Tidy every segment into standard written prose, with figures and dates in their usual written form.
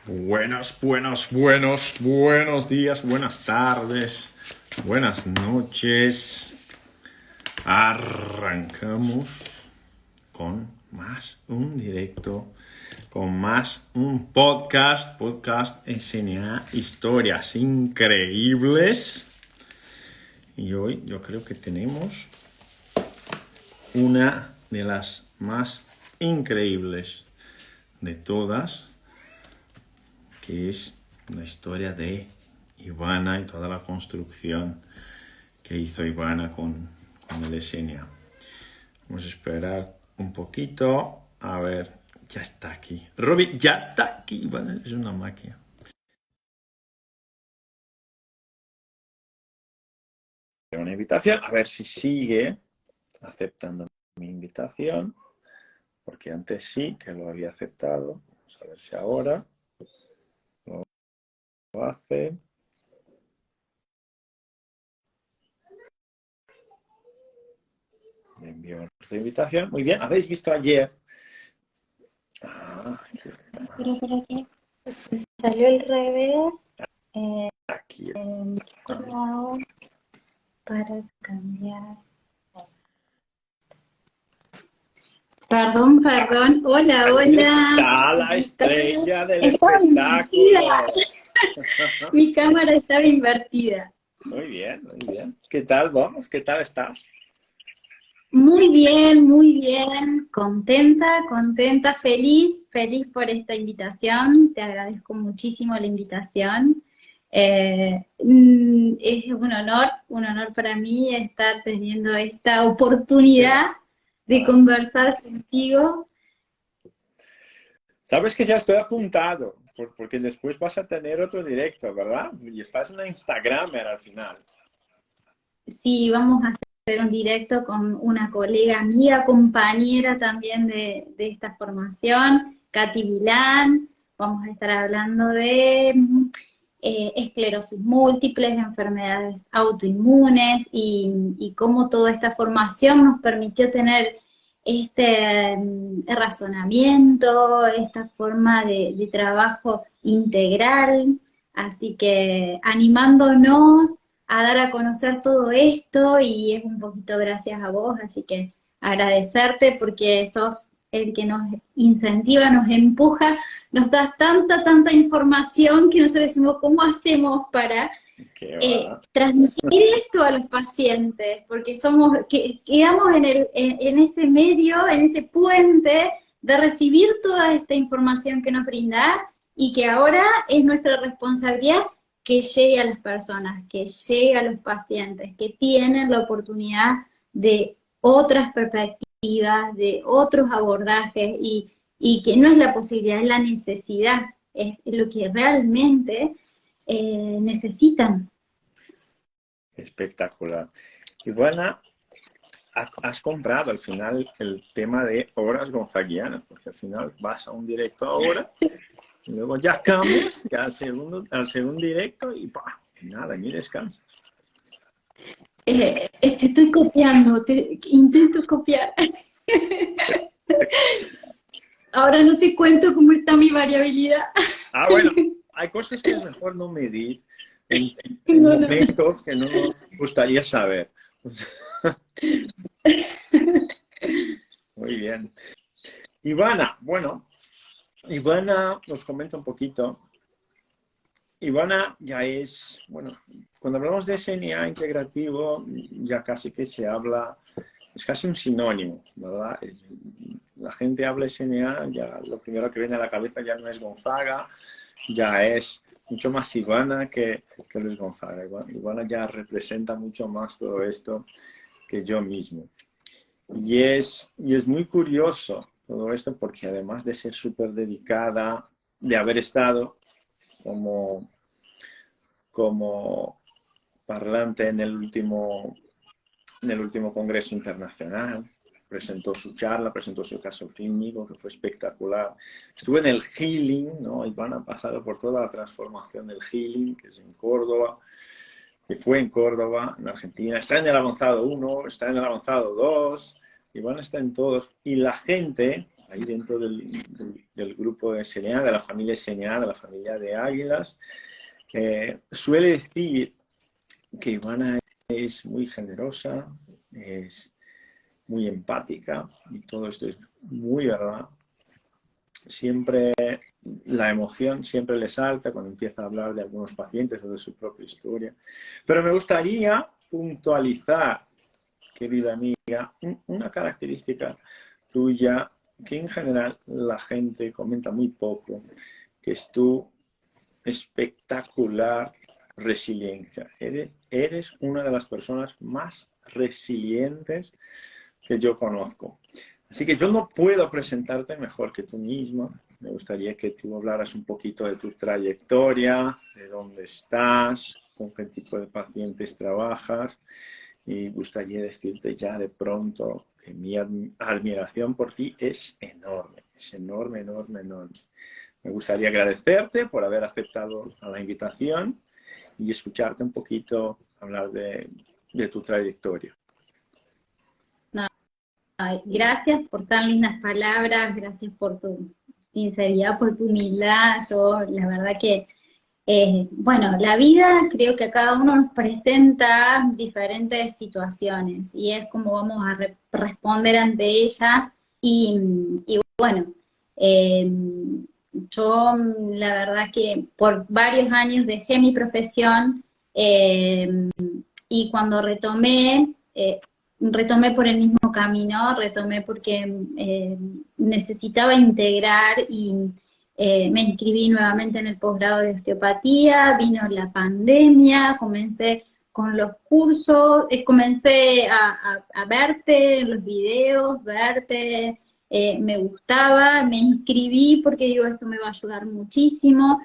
Buenos días, buenas tardes, buenas noches. Arrancamos con más un directo, con más un podcast SNA, historias increíbles. Y hoy yo creo que tenemos una de las más increíbles de todas, que es la historia de Ivana y toda la construcción que hizo Ivana con el SNA. Vamos a esperar un poquito. A ver, ya está aquí. Robbie, ya está aquí. Ivana es una máquina. Una invitación, a ver si sigue aceptando mi invitación, porque antes sí que lo había aceptado. Vamos a ver si ahora lo hace. Le envío la invitación. Muy bien, habéis visto ayer. Aquí está. Pero aquí se salió al revés. Aquí. ¿Cómo hago para cambiar? Perdón. Hola. Ahí está la estrella del Estaba espectáculo. invertida. Mi cámara estaba invertida. Muy bien. ¿Qué tal vamos? ¿Qué tal estás? Muy bien. Contenta, feliz por esta invitación. Te agradezco muchísimo la invitación. Es un honor para mí estar teniendo esta oportunidad de conversar contigo. Sabes que ya estoy apuntado, porque después vas a tener otro directo, ¿verdad? Y estás una Instagramer al final. Sí, vamos a hacer un directo con una colega amiga, compañera también de esta formación, Katy Vilán. Vamos a estar hablando de esclerosis múltiples, enfermedades autoinmunes y cómo toda esta formación nos permitió tener este razonamiento, esta forma de trabajo integral. Así que animándonos a dar a conocer todo esto y es un poquito gracias a vos, así que agradecerte porque sos el que nos incentiva, nos empuja, nos das tanta información que nosotros decimos, ¿cómo hacemos para transmitir esto a los pacientes? Porque quedamos en ese medio, en ese puente de recibir toda esta información que nos brindás y que ahora es nuestra responsabilidad que llegue a las personas, que llegue a los pacientes, que tienen la oportunidad de otras perspectivas, de otros abordajes y que no es la posibilidad, es la necesidad, es lo que realmente necesitan. Espectacular. Y bueno, has comprado al final el tema de horas gonzaguianas, porque al final vas a un directo ahora, y luego ya cambias ya al segundo directo y nada, ni descansas. Te estoy copiando, intento copiar. Ahora no te cuento cómo está mi variabilidad. Bueno, hay cosas que es mejor no medir en momentos que no nos gustaría saber. Muy bien. Ivana, Ivana nos comenta un poquito. Ivana ya es, cuando hablamos de SNA integrativo, ya casi que se habla, es casi un sinónimo, ¿verdad? La gente habla SNA, ya lo primero que viene a la cabeza ya no es Gonzaga, ya es mucho más Ivana que Luis Gonzaga. Ivana ya representa mucho más todo esto que yo mismo. Y es muy curioso todo esto porque además de ser súper dedicada, de haber estado como parlante en el último congreso internacional, presentó su charla, presentó su caso clínico, que fue espectacular. Estuve en el Healing, ¿no? Iván ha pasado por toda la transformación del Healing, que es en Córdoba, que fue en Córdoba, en Argentina. Está en el avanzado 1, está en el avanzado 2, Iván está en todos. Y la gente ahí dentro del grupo de Selena, de la familia Selena, de la familia de Águilas, suele decir que Ivana es muy generosa, es muy empática, y todo esto es muy verdad. Siempre la emoción siempre le salta cuando empieza a hablar de algunos pacientes o de su propia historia. Pero me gustaría puntualizar, querida amiga, una característica tuya que en general la gente comenta muy poco, que es tu espectacular resiliencia. Eres una de las personas más resilientes que yo conozco. Así que yo no puedo presentarte mejor que tú misma. Me gustaría que tú hablaras un poquito de tu trayectoria, de dónde estás, con qué tipo de pacientes trabajas. Y gustaría decirte ya de pronto que mi admiración por ti es enorme, enorme. Me gustaría agradecerte por haber aceptado a la invitación y escucharte un poquito hablar de tu trayectoria. Ay, gracias por tan lindas palabras, gracias por tu sinceridad, por tu humildad. Yo, la verdad que, bueno, la vida creo que a cada uno nos presenta diferentes situaciones y es como vamos a responder ante ellas. Y bueno, eh, yo la verdad que por varios años dejé mi profesión, y cuando retomé por el mismo camino, retomé porque necesitaba integrar y me inscribí nuevamente en el posgrado de osteopatía, vino la pandemia, comencé con los cursos, comencé a verte en los videos, verte, me gustaba, me inscribí porque digo, esto me va a ayudar muchísimo.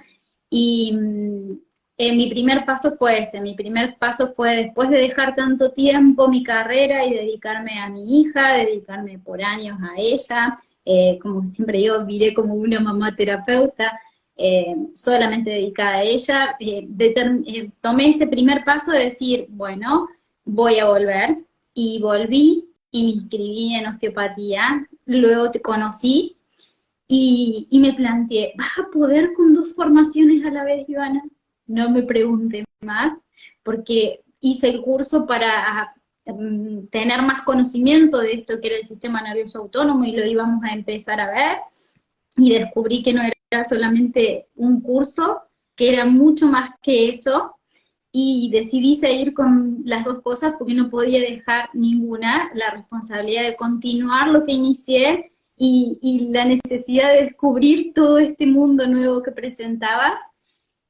Y mi primer paso fue ese, mi primer paso fue después de dejar tanto tiempo mi carrera y dedicarme a mi hija, dedicarme por años a ella, como siempre digo, viré como una mamá terapeuta, solamente dedicada a ella, tomé ese primer paso de decir, bueno, voy a volver, y volví y me inscribí en osteopatía, luego te conocí, y me planteé, ¿vas a poder con dos formaciones a la vez, Ivana? No me pregunte más, porque hice el curso para tener más conocimiento de esto que era el sistema nervioso autónomo y lo íbamos a empezar a ver, y descubrí que no era solamente un curso, que era mucho más que eso, y decidí seguir con las dos cosas porque no podía dejar ninguna, la responsabilidad de continuar lo que inicié y la necesidad de descubrir todo este mundo nuevo que presentabas.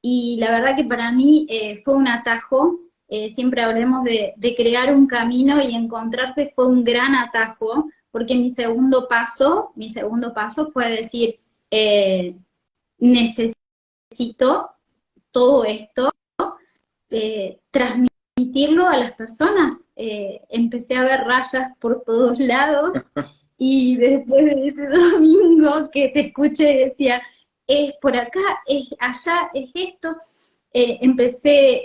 Y la verdad que para mí fue un atajo, siempre hablemos de crear un camino, y encontrarte fue un gran atajo, porque mi segundo paso fue decir, necesito todo esto, transmitirlo a las personas. Empecé a ver rayas por todos lados, y después de ese domingo que te escuché decía, es por acá, es allá, es esto, empecé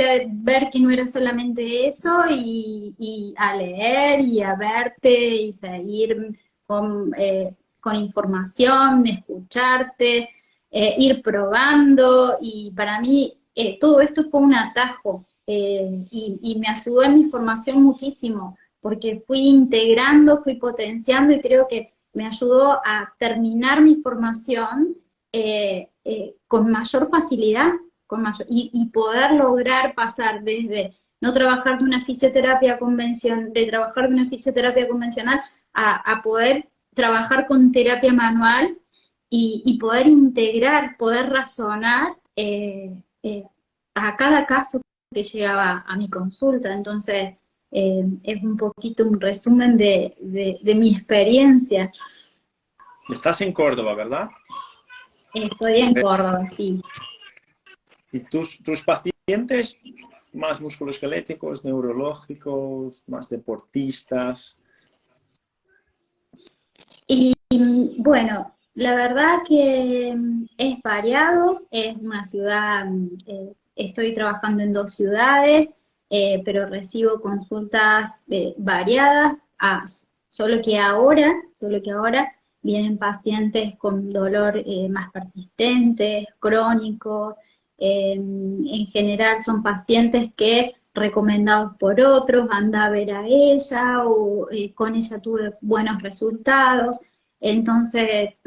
a ver que no era solamente eso, y a leer y a verte y seguir con información, escucharte, ir probando, y para mí todo esto fue un atajo, y me ayudó en mi formación muchísimo, porque fui integrando, fui potenciando, y creo que me ayudó a terminar mi formación con mayor facilidad, y poder lograr pasar desde no trabajar de una fisioterapia convencional a poder trabajar con terapia manual, y poder integrar, poder razonar a cada caso que llegaba a mi consulta. Entonces, es un poquito un resumen de mi experiencia. Estás en Córdoba, ¿verdad? Estoy en Córdoba, sí. ¿Y tus pacientes más musculoesqueléticos, neurológicos, más deportistas? Y bueno, la verdad que es variado, es una ciudad, estoy trabajando en dos ciudades, pero recibo consultas variadas, solo que ahora vienen pacientes con dolor más persistente, crónico, en general son pacientes que recomendados por otros, anda a ver a ella o con ella tuve buenos resultados, entonces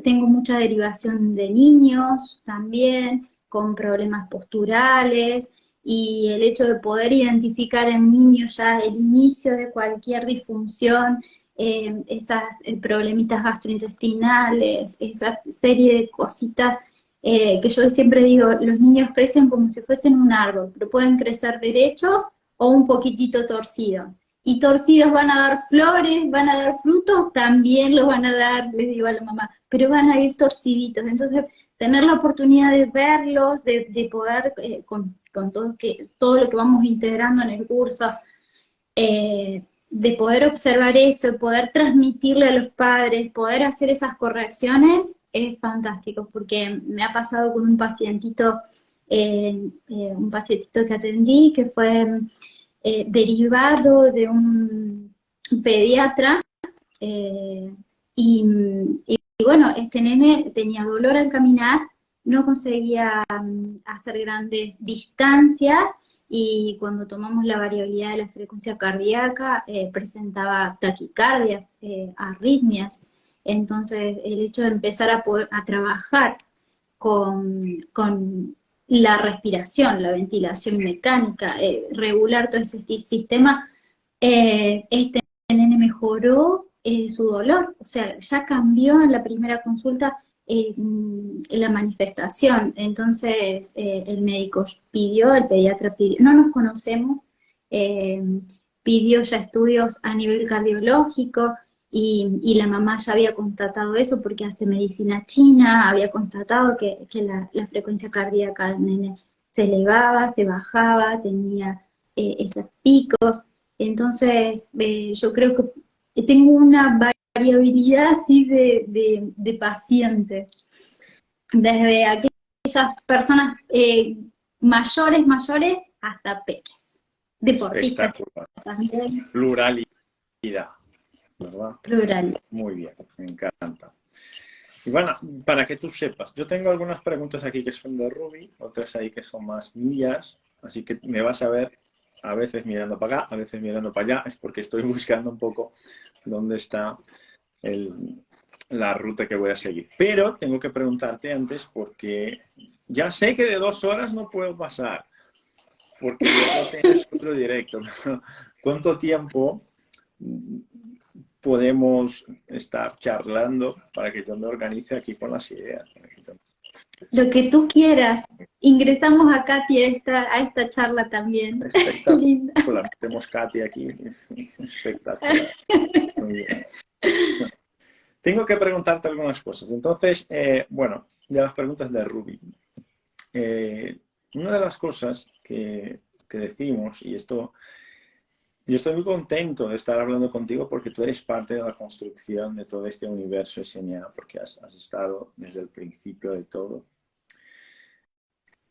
tengo mucha derivación de niños también, con problemas posturales, y el hecho de poder identificar en niños ya el inicio de cualquier disfunción, esas problemitas gastrointestinales, esa serie de cositas que yo siempre digo, los niños crecen como si fuesen un árbol, pero pueden crecer derecho o un poquitito torcido. Y torcidos van a dar flores, van a dar frutos, también los van a dar, les digo a la mamá, pero van a ir torciditos. Entonces, tener la oportunidad de verlos, de poder, con todo lo que vamos integrando en el curso, de poder observar eso, de poder transmitirle a los padres, poder hacer esas correcciones, es fantástico, porque me ha pasado con un pacientito que atendí, que fue derivado de un pediatra, y bueno, este nene tenía dolor al caminar, no conseguía hacer grandes distancias, y cuando tomamos la variabilidad de la frecuencia cardíaca, presentaba taquicardias, arritmias. Entonces, el hecho de empezar a trabajar con la respiración, la ventilación mecánica, regular todo ese sistema, este nene mejoró su dolor, o sea, ya cambió en la primera consulta la manifestación. Entonces el médico pidió, el pediatra pidió, no nos conocemos, eh, pidió ya estudios a nivel cardiológico, y la mamá ya había constatado eso porque hace medicina china, había constatado que la frecuencia cardíaca del nene se elevaba, se bajaba, tenía esos picos. Entonces yo creo que tengo una variabilidad así de pacientes, desde aquellas personas mayores hasta peques, deportistas Espectacular. también, Pluralidad, ¿verdad? plural. Muy bien, me encanta. Y bueno, para que tú sepas, yo tengo algunas preguntas aquí que son de Ruby, otras ahí que son más mías, así que me vas a ver a veces mirando para acá, a veces mirando para allá, es porque estoy buscando un poco dónde está la ruta que voy a seguir. Pero tengo que preguntarte antes porque ya sé que de 2 horas no puedo pasar, porque luego tienes otro directo. ¿Cuánto tiempo podemos estar charlando para que yo me organice aquí con las ideas? Lo que tú quieras. Ingresamos a Katy a esta charla también. Linda. Espectacular. Tenemos Katy aquí. Espectacular. Muy bien. Tengo que preguntarte algunas cosas. Entonces, bueno, de las preguntas de Ruby. Una de las cosas que decimos, y esto, yo estoy muy contento de estar hablando contigo porque tú eres parte de la construcción de todo este universo SMA, porque has estado desde el principio de todo.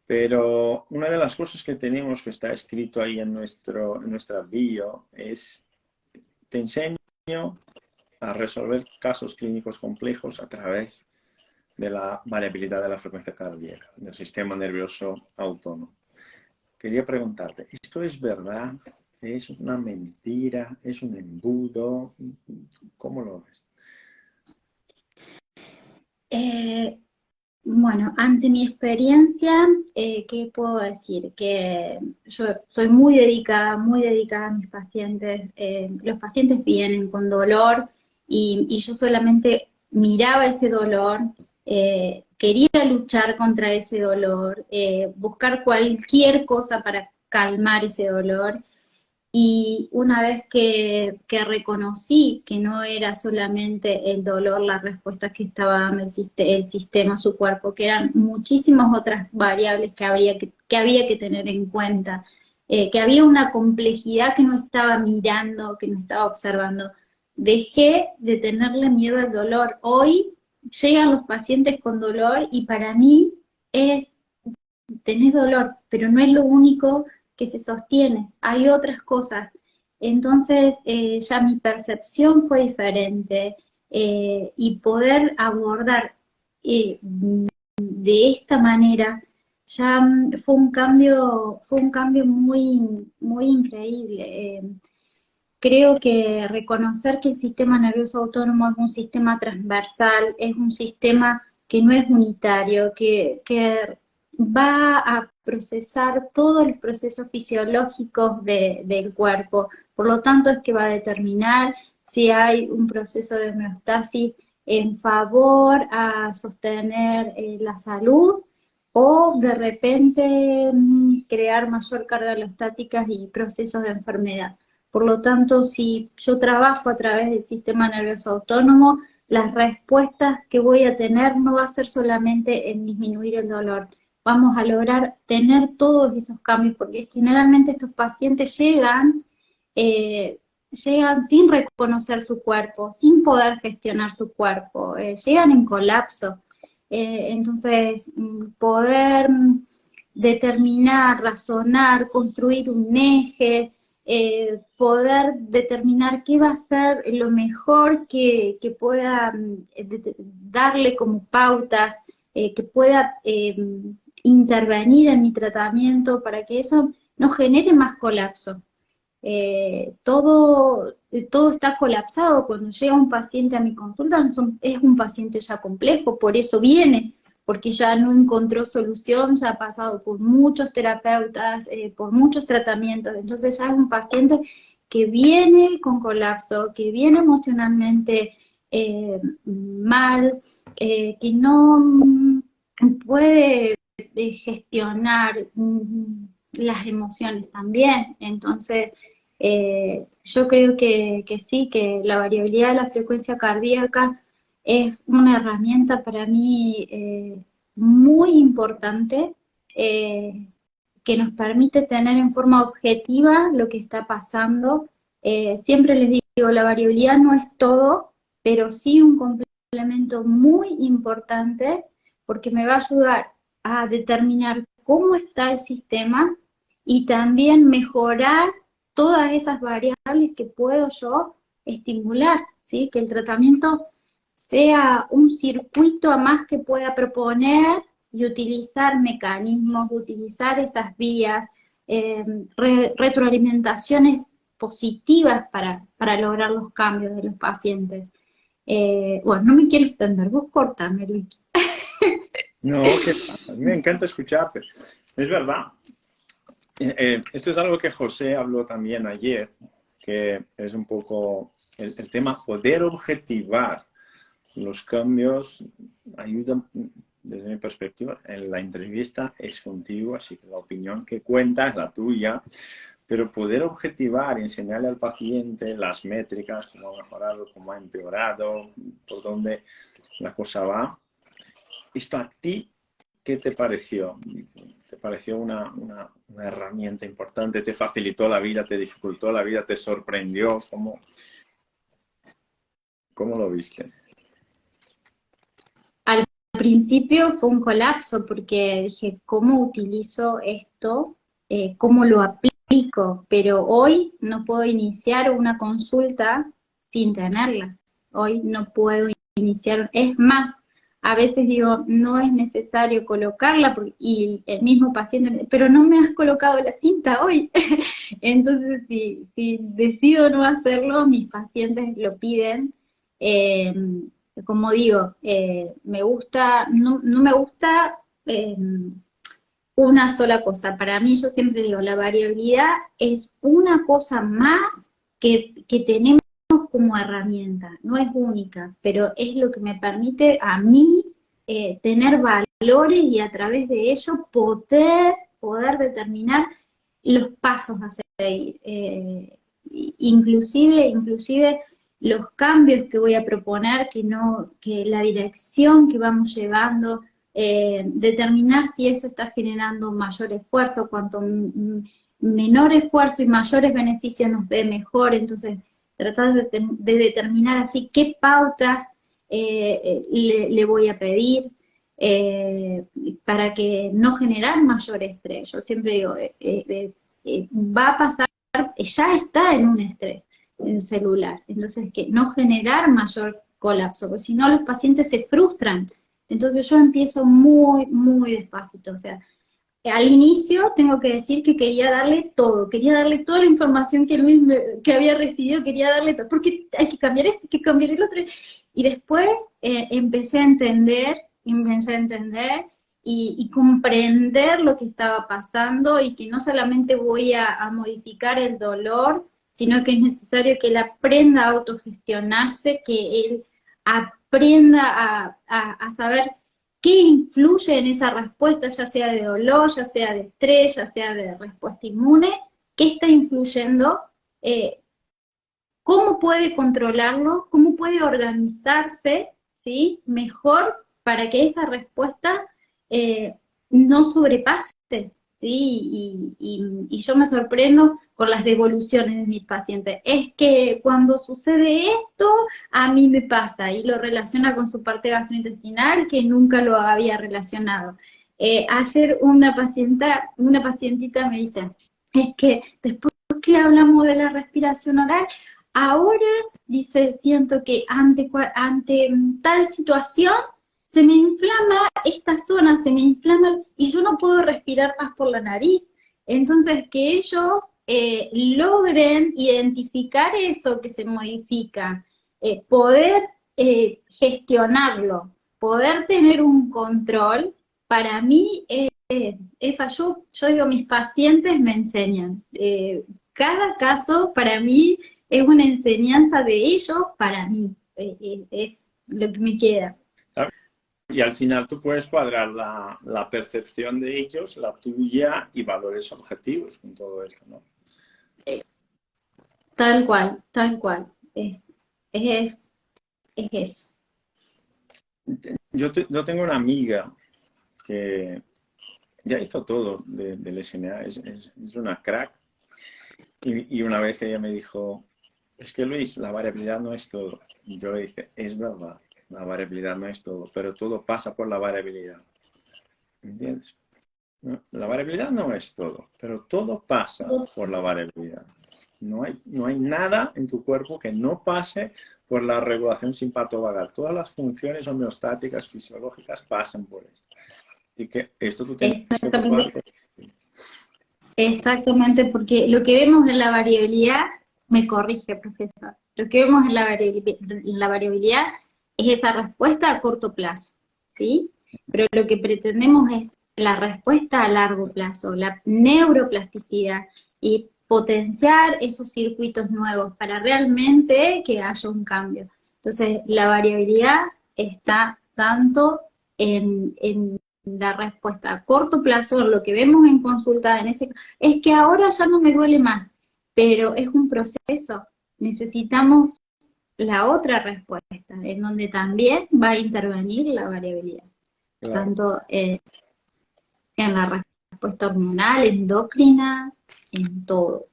Pero una de las cosas que tenemos, que está escrito ahí en nuestra bio, es: te enseño a resolver casos clínicos complejos a través de la variabilidad de la frecuencia cardíaca, del sistema nervioso autónomo. Quería preguntarte, ¿esto es verdad? ¿Es una mentira? ¿Es un embudo? ¿Cómo lo ves? Bueno, ante mi experiencia, ¿qué puedo decir? Que yo soy muy dedicada a mis pacientes. Los pacientes vienen con dolor, y yo solamente miraba ese dolor, quería luchar contra ese dolor, buscar cualquier cosa para calmar ese dolor. Y una vez que reconocí que no era solamente el dolor la respuesta que estaba dando el sistema a su cuerpo, que eran muchísimas otras variables que había que tener en cuenta, que había una complejidad que no estaba mirando, que no estaba observando, dejé de tenerle miedo al dolor. Hoy llegan los pacientes con dolor y para mí tenés dolor, pero no es lo único que se sostiene, hay otras cosas. Entonces ya mi percepción fue diferente, y poder abordar de esta manera, ya fue un cambio muy, muy increíble. Creo que reconocer que el sistema nervioso autónomo es un sistema transversal, es un sistema que no es unitario, que va a procesar todos los procesos fisiológicos del cuerpo. Por lo tanto, es que va a determinar si hay un proceso de homeostasis en favor a sostener la salud o de repente crear mayor carga alostática y procesos de enfermedad. Por lo tanto, si yo trabajo a través del sistema nervioso autónomo, las respuestas que voy a tener no va a ser solamente en disminuir el dolor. Vamos a lograr tener todos esos cambios, porque generalmente estos pacientes llegan sin reconocer su cuerpo, sin poder gestionar su cuerpo, llegan en colapso. Entonces, poder determinar, razonar, construir un eje, poder determinar qué va a ser lo mejor que pueda darle como pautas, que pueda intervenir en mi tratamiento para que eso no genere más colapso. Todo está colapsado. Cuando llega un paciente a mi consulta, es un paciente ya complejo, por eso viene, porque ya no encontró solución, ya ha pasado por muchos terapeutas, por muchos tratamientos, entonces ya es un paciente que viene con colapso, que viene emocionalmente mal, que no puede gestionar las emociones también. Entonces, yo creo que sí, que la variabilidad de la frecuencia cardíaca es una herramienta para mí muy importante, que nos permite tener en forma objetiva lo que está pasando. Siempre les digo, la variabilidad no es todo, pero sí un complemento muy importante, porque me va a ayudar a determinar cómo está el sistema y también mejorar todas esas variables que puedo yo estimular, ¿sí? Que el tratamiento sea un circuito a más que pueda proponer y utilizar mecanismos, utilizar esas vías, retroalimentaciones positivas para lograr los cambios de los pacientes. Bueno, no me quiero extender, vos cortame, Luis. No, que a mí me encanta escucharte. Es verdad. Esto es algo que José habló también ayer, que es un poco el tema poder objetivar los cambios. Ayuda, desde mi perspectiva, en la entrevista es contigo, así que la opinión que cuenta es la tuya, pero poder objetivar y enseñarle al paciente las métricas, cómo ha mejorado, cómo ha empeorado, por dónde la cosa va. ¿Esto a ti qué te pareció? ¿Te pareció una herramienta importante? ¿Te facilitó la vida? ¿Te dificultó la vida? ¿Te sorprendió? ¿Cómo lo viste? Al principio fue un colapso porque dije, ¿cómo utilizo esto? ¿Cómo lo aplico? Pero hoy no puedo iniciar una consulta sin tenerla. Hoy no puedo iniciar, es más, a veces digo, no es necesario colocarla, y el mismo paciente me dice, pero no me has colocado la cinta hoy. Entonces, si decido no hacerlo, mis pacientes lo piden. Como digo, me gusta, no me gusta una sola cosa. Para mí, yo siempre digo, la variabilidad es una cosa más que tenemos como herramienta, no es única, pero es lo que me permite a mí tener valores y a través de ello poder determinar los pasos a seguir. Inclusive los cambios que voy a proponer, que la dirección que vamos llevando, determinar si eso está generando mayor esfuerzo, cuanto menor esfuerzo y mayores beneficios nos dé mejor. Entonces tratar de determinar así qué pautas le voy a pedir para que no generar mayor estrés. Yo siempre digo, va a pasar, ya está en un estrés celular, entonces que no generar mayor colapso, porque si no los pacientes se frustran. Entonces yo empiezo muy, muy despacito, o sea, al inicio tengo que decir que quería darle toda la información que Luis que había recibido, quería darle todo, porque hay que cambiar esto, hay que cambiar el otro. Y después empecé a entender y comprender lo que estaba pasando y que no solamente voy a modificar el dolor, sino que es necesario que él aprenda a autogestionarse, que él aprenda a saber qué influye en esa respuesta, ya sea de dolor, ya sea de estrés, ya sea de respuesta inmune, qué está influyendo, cómo puede controlarlo, cómo puede organizarse, ¿sí?, mejor para que esa respuesta no sobrepase, ¿sí? Y yo me sorprendo con las devoluciones de mis pacientes. Es que cuando sucede esto, a mí me pasa, y lo relaciona con su parte gastrointestinal que nunca lo había relacionado. Ayer una pacientita me dice, es que después que hablamos de la respiración oral, ahora, dice, siento que ante tal situación se me inflama esta zona, se me inflama y yo no puedo respirar más por la nariz. Entonces, que ellos logren identificar eso que se modifica, poder gestionarlo, poder tener un control, para mí, Efa, yo digo, mis pacientes me enseñan. Cada caso, para mí, es una enseñanza de ellos para mí, es lo que me queda. Y al final tú puedes cuadrar la percepción de ellos, la tuya y valores objetivos con todo esto, ¿no? Tal cual, es eso. Yo tengo una amiga que ya hizo todo del SMA, es una crack. Y una vez ella me dijo, es que Luis, la variabilidad no es todo. Y yo le dije, es verdad, la variabilidad no es todo, pero todo pasa por la variabilidad. ¿Entiendes? La variabilidad no es todo, pero todo pasa por la variabilidad. No hay nada en tu cuerpo que no pase por la regulación simpatovagal. Todas las funciones homeostáticas, fisiológicas, pasan por esto. Y que esto tú tienes que ocupar. Exactamente, porque lo que vemos en la variabilidad, me corrige, profesor, lo que vemos en la variabilidad es esa respuesta a corto plazo, ¿sí? Pero lo que pretendemos es la respuesta a largo plazo, la neuroplasticidad y potenciar esos circuitos nuevos para realmente que haya un cambio. Entonces, la variabilidad está tanto en la respuesta a corto plazo, lo que vemos en consulta, es que ahora ya no me duele más, pero es un proceso. Necesitamos la otra respuesta, en donde también va a intervenir la variabilidad, Claro. tanto en la respuesta hormonal, endocrina, en todo.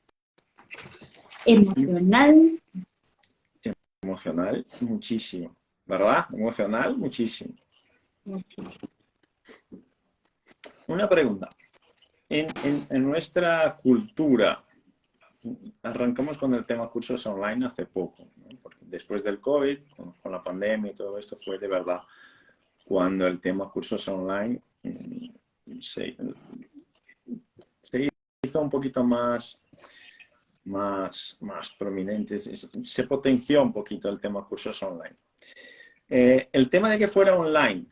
Emocional. Emocional, muchísimo. ¿Verdad? Emocional, muchísimo. Una pregunta. En nuestra cultura, arrancamos con el tema cursos online hace poco, ¿no? Porque después del COVID, con la pandemia y todo esto, fue de verdad cuando el tema cursos online se hizo un poquito más prominente, se potenció un poquito el tema cursos online. El tema de que fuera online,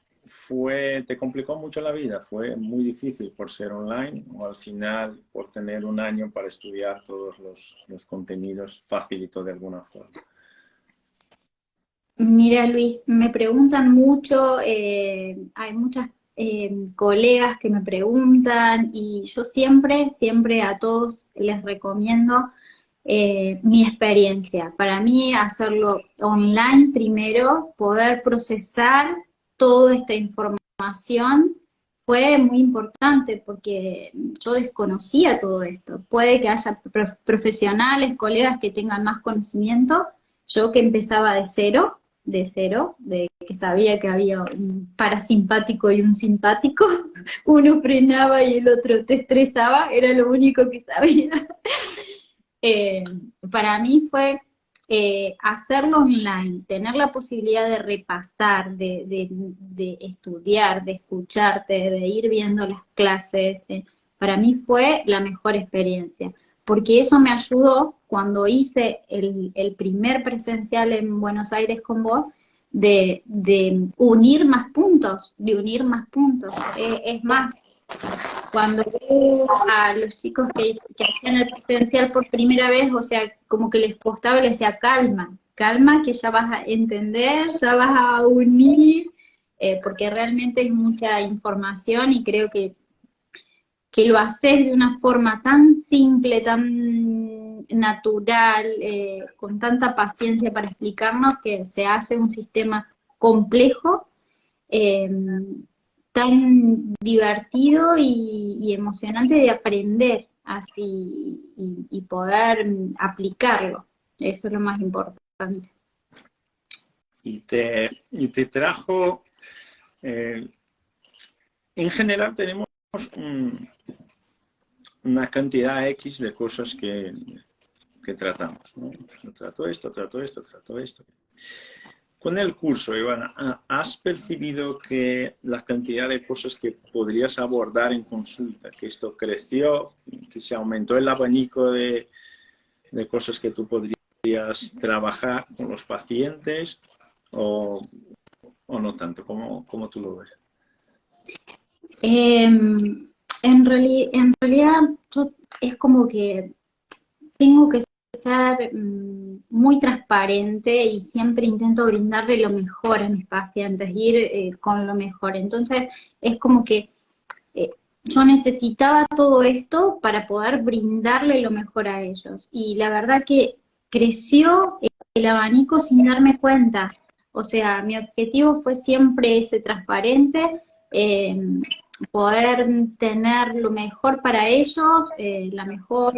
¿te complicó mucho la vida? ¿Fue muy difícil por ser online o al final por tener un año para estudiar todos los contenidos facilitó de alguna forma? Mira, Luis, me preguntan mucho, hay muchas colegas que me preguntan y yo siempre a todos les recomiendo mi experiencia. Para mí, hacerlo online primero, poder procesar toda esta información fue muy importante porque yo desconocía todo esto. Puede que haya profesionales, colegas que tengan más conocimiento, yo que empezaba de cero, de que sabía que había un parasimpático y un simpático, uno frenaba y el otro te estresaba, era lo único que sabía. Para mí fue hacerlo online, tener la posibilidad de repasar, de estudiar, de escucharte, de ir viendo las clases, para mí fue la mejor experiencia, porque eso me ayudó cuando hice el primer presencial en Buenos Aires con vos, de unir más puntos, de unir más puntos. Es más, cuando veo a los chicos que hacían el presencial por primera vez, o sea, como que les costaba, les decía, calma, calma, que ya vas a entender, ya vas a unir, porque realmente es mucha información y creo que lo haces de una forma tan simple, tan natural, con tanta paciencia para explicarnos, que se hace un sistema complejo, eh, tan divertido y emocionante de aprender así y poder aplicarlo. Eso es lo más importante. Y te trajo, en general tenemos una cantidad X de cosas que tratamos, ¿no? Trato esto, trato esto, trato esto. Con el curso, Ivana, ¿has percibido que la cantidad de cosas que podrías abordar en consulta, que esto creció, que se aumentó el abanico de cosas que tú podrías trabajar con los pacientes o no tanto? ¿Cómo tú lo ves? En realidad, yo es como que tengo que ser muy transparente y siempre intento brindarle lo mejor a mis pacientes, ir con lo mejor. Entonces, es como que eh, yo necesitaba todo esto para poder brindarle lo mejor a ellos. Y la verdad que creció el abanico sin darme cuenta. O sea, mi objetivo fue siempre ese transparente, eh, poder tener lo mejor para ellos, la mejor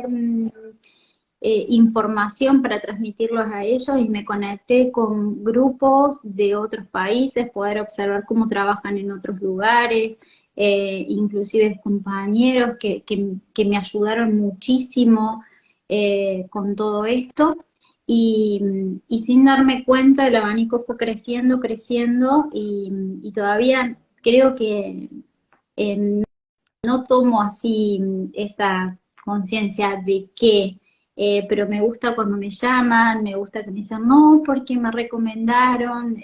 información para transmitirlos a ellos, y me conecté con grupos de otros países, poder observar cómo trabajan en otros lugares, inclusive compañeros que me ayudaron muchísimo con todo esto. Y sin darme cuenta el abanico fue creciendo, creciendo y todavía creo que eh, no tomo así esa conciencia de qué, pero me gusta cuando me llaman, me gusta que me dicen, no, porque me recomendaron,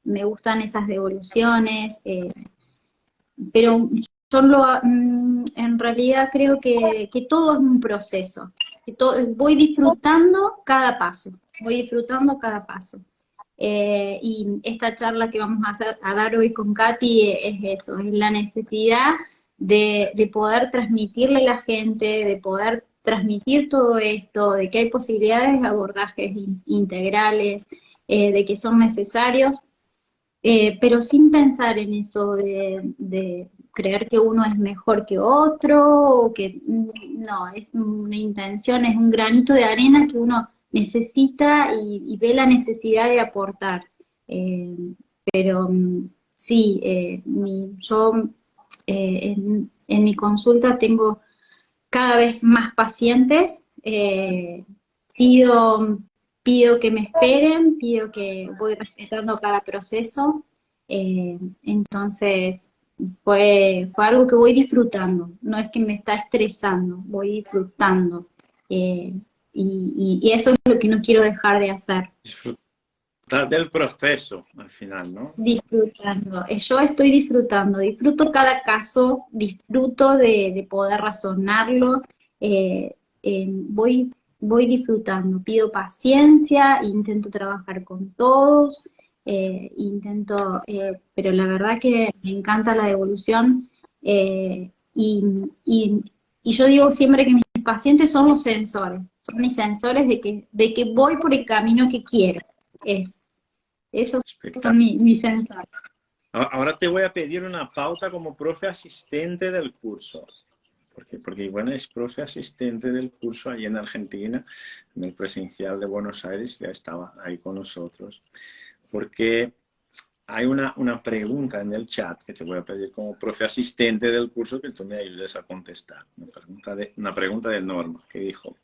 me gustan esas devoluciones, pero yo en realidad creo que todo es un proceso, voy disfrutando cada paso, voy disfrutando cada paso. Y esta charla que vamos a dar hoy con Katy es eso, es la necesidad de poder transmitirle a la gente, de poder transmitir todo esto, de que hay posibilidades de abordajes integrales, de que son necesarios, pero sin pensar en eso de creer que uno es mejor que otro, o que no, es una intención, es un granito de arena que uno necesita y ve la necesidad de aportar. Eh, pero sí, yo en mi consulta tengo cada vez más pacientes, pido, pido que me esperen, pido que voy respetando cada proceso, entonces fue algo que voy disfrutando, no es que me está estresando, voy disfrutando, eh, y eso es lo que no quiero dejar de hacer. Disfrutar del proceso al final, ¿no? Disfrutando, yo estoy disfrutando, disfruto cada caso, disfruto de poder razonarlo, voy disfrutando, pido paciencia, intento trabajar con todos, pero la verdad que me encanta la devolución, y yo digo siempre que mis pacientes son mis sensores de que voy por el camino que quiero. Esos son mis sensores. Ahora te voy a pedir una pauta como profe asistente del curso. Porque Ivana es profe asistente del curso allí en Argentina, en el presencial de Buenos Aires, ya estaba ahí con nosotros. Porque hay una pregunta en el chat que te voy a pedir como profe asistente del curso que tú me ayudes a contestar. Una pregunta de Norma, que dijo: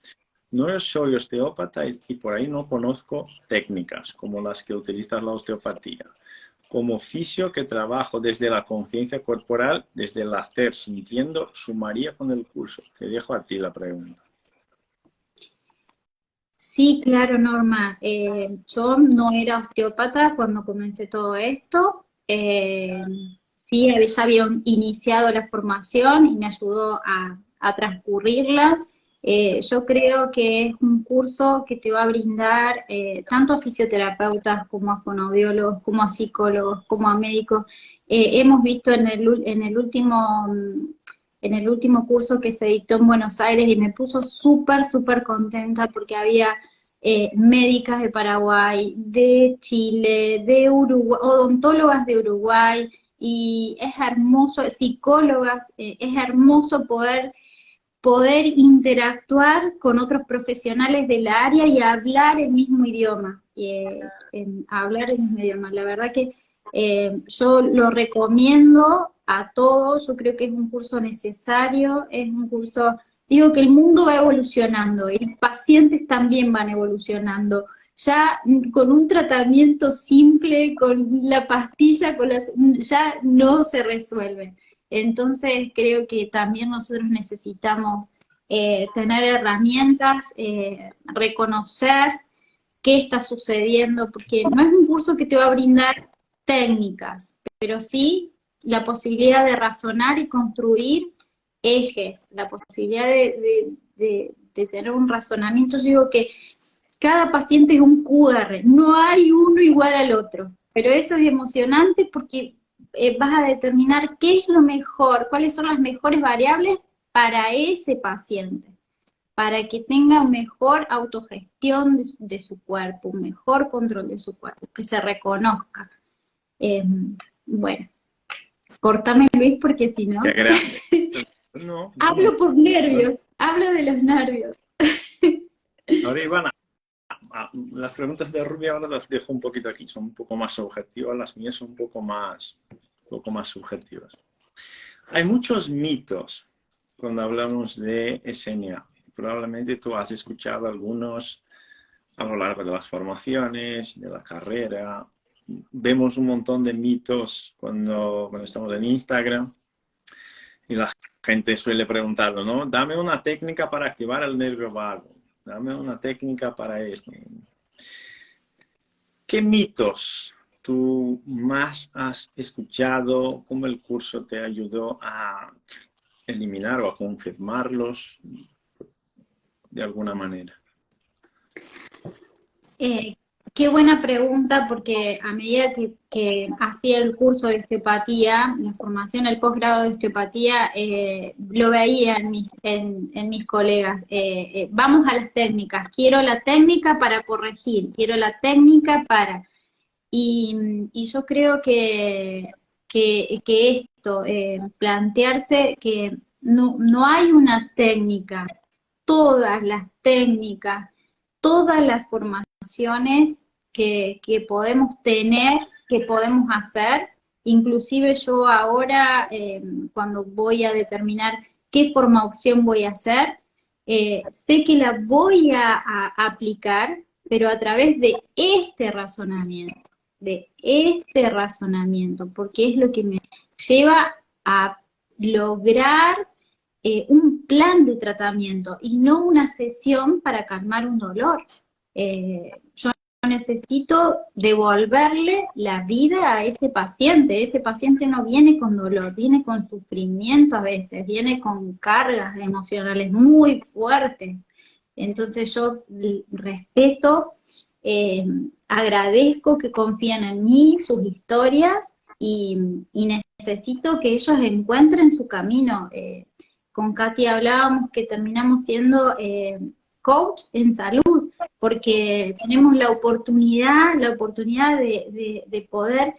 no soy osteópata y por ahí no conozco técnicas como las que utiliza la osteopatía. Como fisio que trabajo desde la conciencia corporal, desde el hacer, sintiendo, sumaría con el curso. Te dejo a ti la pregunta. Sí, claro, Norma. Yo no era osteópata cuando comencé todo esto. Sí, ya había iniciado la formación y me ayudó a transcurrirla. Yo creo que es un curso que te va a brindar tanto a fisioterapeutas como a fonoaudiólogos, como a psicólogos, como a médicos. Hemos visto en el último curso que se dictó en Buenos Aires y me puso súper, súper contenta porque había médicas de Paraguay, de Chile, de Uruguay, odontólogas de Uruguay, y es hermoso, psicólogas, es hermoso poder interactuar con otros profesionales del área y hablar el mismo idioma, hablar el mismo idioma. La verdad que yo lo recomiendo a todos, yo creo que es un curso necesario, es un curso, digo que el mundo va evolucionando y los pacientes también van evolucionando. Ya con un tratamiento simple, con la pastilla, ya no se resuelve. Entonces creo que también nosotros necesitamos tener herramientas, reconocer qué está sucediendo, porque no es un curso que te va a brindar técnicas, pero sí la posibilidad de razonar y construir ejes, la posibilidad de tener un razonamiento. Yo digo que cada paciente es un QR, no hay uno igual al otro, pero eso es emocionante porque vas a determinar qué es lo mejor, cuáles son las mejores variables para ese paciente, para que tenga mejor autogestión de su cuerpo, un mejor control de su cuerpo, que se reconozca. Eh, bueno, cortame Luis porque si no, Qué grande. No, hablo por nervios, hablo de los nervios. ahora Ivana, las preguntas de Rubia ahora las dejo un poquito aquí, son un poco más objetivas, las mías son un poco más subjetivas. Hay muchos mitos cuando hablamos de SMA. Probablemente tú has escuchado algunos a lo largo de las formaciones, de la carrera. Vemos un montón de mitos cuando estamos en Instagram y la gente suele preguntarlo, ¿no? Dame una técnica para activar el nervio vago. Dame una técnica para esto. ¿Qué mitos tú más has escuchado? ¿Cómo el curso te ayudó a eliminar o a confirmarlos de alguna manera? Qué buena pregunta, porque a medida que hacía el curso de osteopatía, la formación, el posgrado de osteopatía, lo veía en mis colegas. Vamos a las técnicas, quiero la técnica para corregir, quiero la técnica para... Y yo creo que esto, plantearse que no hay una técnica, todas las técnicas, todas las formaciones que podemos tener, que podemos hacer, inclusive yo ahora, cuando voy a determinar qué forma opción voy a hacer, sé que la voy a aplicar, pero a través de este razonamiento, porque es lo que me lleva a lograr un plan de tratamiento y no una sesión para calmar un dolor. Yo necesito devolverle la vida a ese paciente. Ese paciente no viene con dolor, viene con sufrimiento a veces, viene con cargas emocionales muy fuertes. Entonces yo respeto, agradezco que confíen en mí, sus historias, y necesito que ellos encuentren su camino. Con Katy hablábamos que terminamos siendo coach en salud, porque tenemos la oportunidad de poder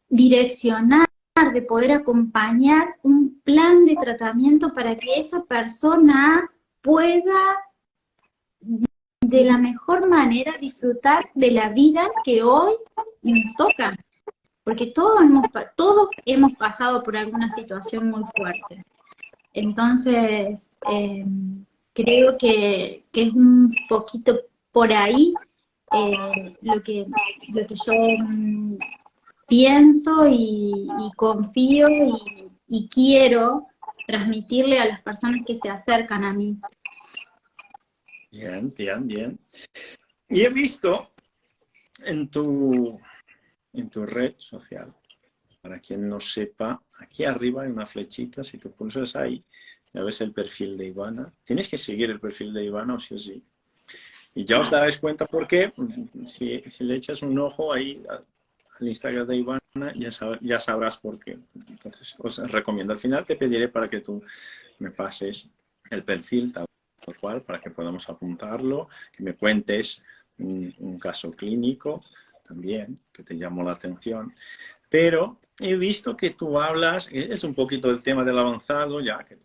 direccionar, de poder acompañar un plan de tratamiento para que esa persona pueda de la mejor manera disfrutar de la vida que hoy nos toca, porque todos hemos pasado por alguna situación muy fuerte. Entonces, creo que es un poquito por ahí lo que yo pienso y confío y quiero transmitirle a las personas que se acercan a mí. Bien, bien, bien. Y he visto en tu red social, para quien no sepa, aquí arriba hay una flechita, si tú pulsas ahí, ya ves el perfil de Ivana. Tienes que seguir el perfil de Ivana, o sí o sí. Y ya os daréis cuenta por qué. Si le echas un ojo ahí al Instagram de Ivana, ya sabrás por qué. Entonces, os recomiendo. Al final te pediré para que tú me pases el perfil tal cual, para que podamos apuntarlo, que me cuentes un caso clínico también, que te llamó la atención. Pero he visto que tú hablas, es un poquito el tema del avanzado, ya que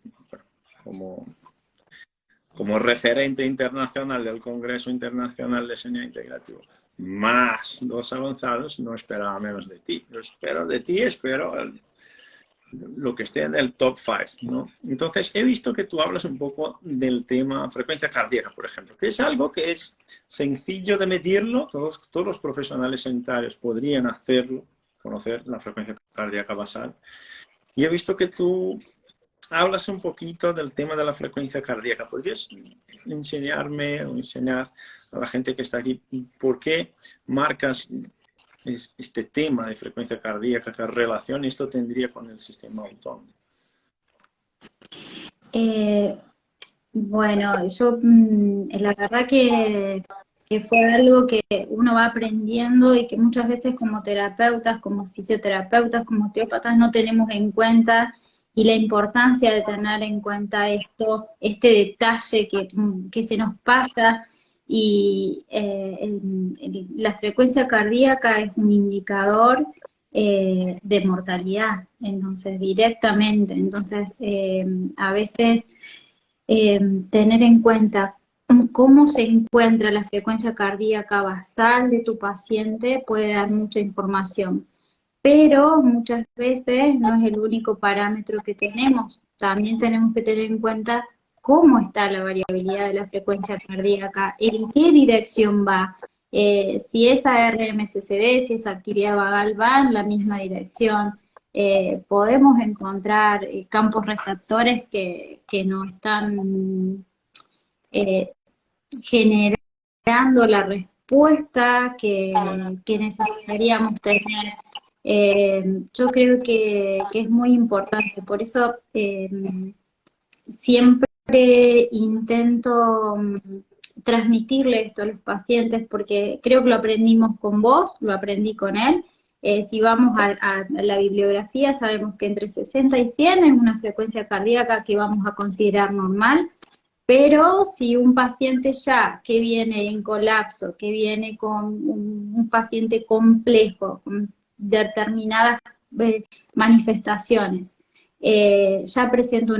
como referente internacional del Congreso Internacional de Sanidad Integrativa, más los avanzados, no esperaba menos de ti. Yo espero de ti, lo que esté en el top 5, ¿no? Entonces, he visto que tú hablas un poco del tema frecuencia cardíaca, por ejemplo, que es algo que es sencillo de medirlo, todos los profesionales sanitarios podrían hacerlo, conocer la frecuencia cardíaca basal. Y he visto que tú hablas un poquito del tema de la frecuencia cardíaca. ¿Podrías enseñarme o enseñar a la gente que está aquí por qué marcas este tema de frecuencia cardíaca, qué relación esto tendría con el sistema autónomo? Bueno, yo la verdad que fue algo que uno va aprendiendo y que muchas veces como terapeutas, como fisioterapeutas, como osteópatas no tenemos en cuenta, y la importancia de tener en cuenta esto, este detalle que se nos pasa. Y la frecuencia cardíaca es un indicador de mortalidad, entonces directamente. Entonces, a veces tener en cuenta cómo se encuentra la frecuencia cardíaca basal de tu paciente puede dar mucha información, pero muchas veces no es el único parámetro que tenemos. También tenemos que tener en cuenta cómo está la variabilidad de la frecuencia cardíaca, en qué dirección va. Si esa RMSCD, si esa actividad vagal va en la misma dirección. Podemos encontrar campos receptores que no están generando la respuesta que necesitaríamos tener. Yo creo que es muy importante, por eso siempre intento transmitirle esto a los pacientes, porque creo que lo aprendimos con vos, lo aprendí con él. Si vamos a la bibliografía, sabemos que entre 60 y 100 es una frecuencia cardíaca que vamos a considerar normal, pero si un paciente ya que viene en colapso, que viene con un paciente complejo, con determinadas manifestaciones, ya presenta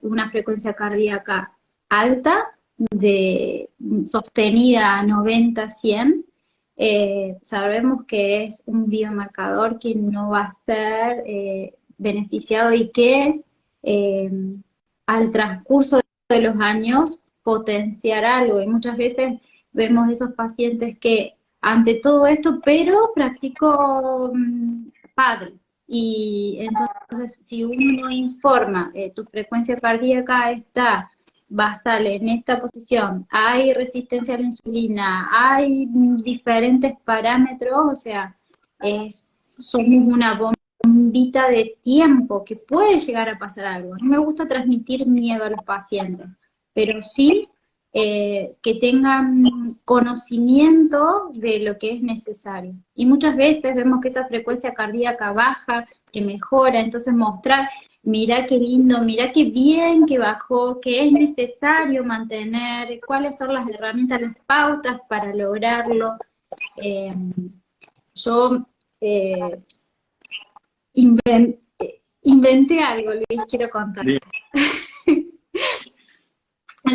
una frecuencia cardíaca alta, sostenida a 90-100, sabemos que es un biomarcador que no va a ser beneficiado y que al transcurso de los años potenciará algo. Y muchas veces vemos esos pacientes que ante todo esto, pero practico padre. Y entonces, si uno informa, tu frecuencia cardíaca está basal en esta posición, hay resistencia a la insulina, hay diferentes parámetros, o sea, somos una bombita de tiempo que puede llegar a pasar algo. No me gusta transmitir miedo a los pacientes, pero sí que tengan conocimiento de lo que es necesario. Y muchas veces vemos que esa frecuencia cardíaca baja, que mejora, entonces mostrar, mira qué lindo, mira qué bien que bajó, que es necesario mantener, cuáles son las herramientas, las pautas para lograrlo. Yo inventé algo, Luis, quiero contar.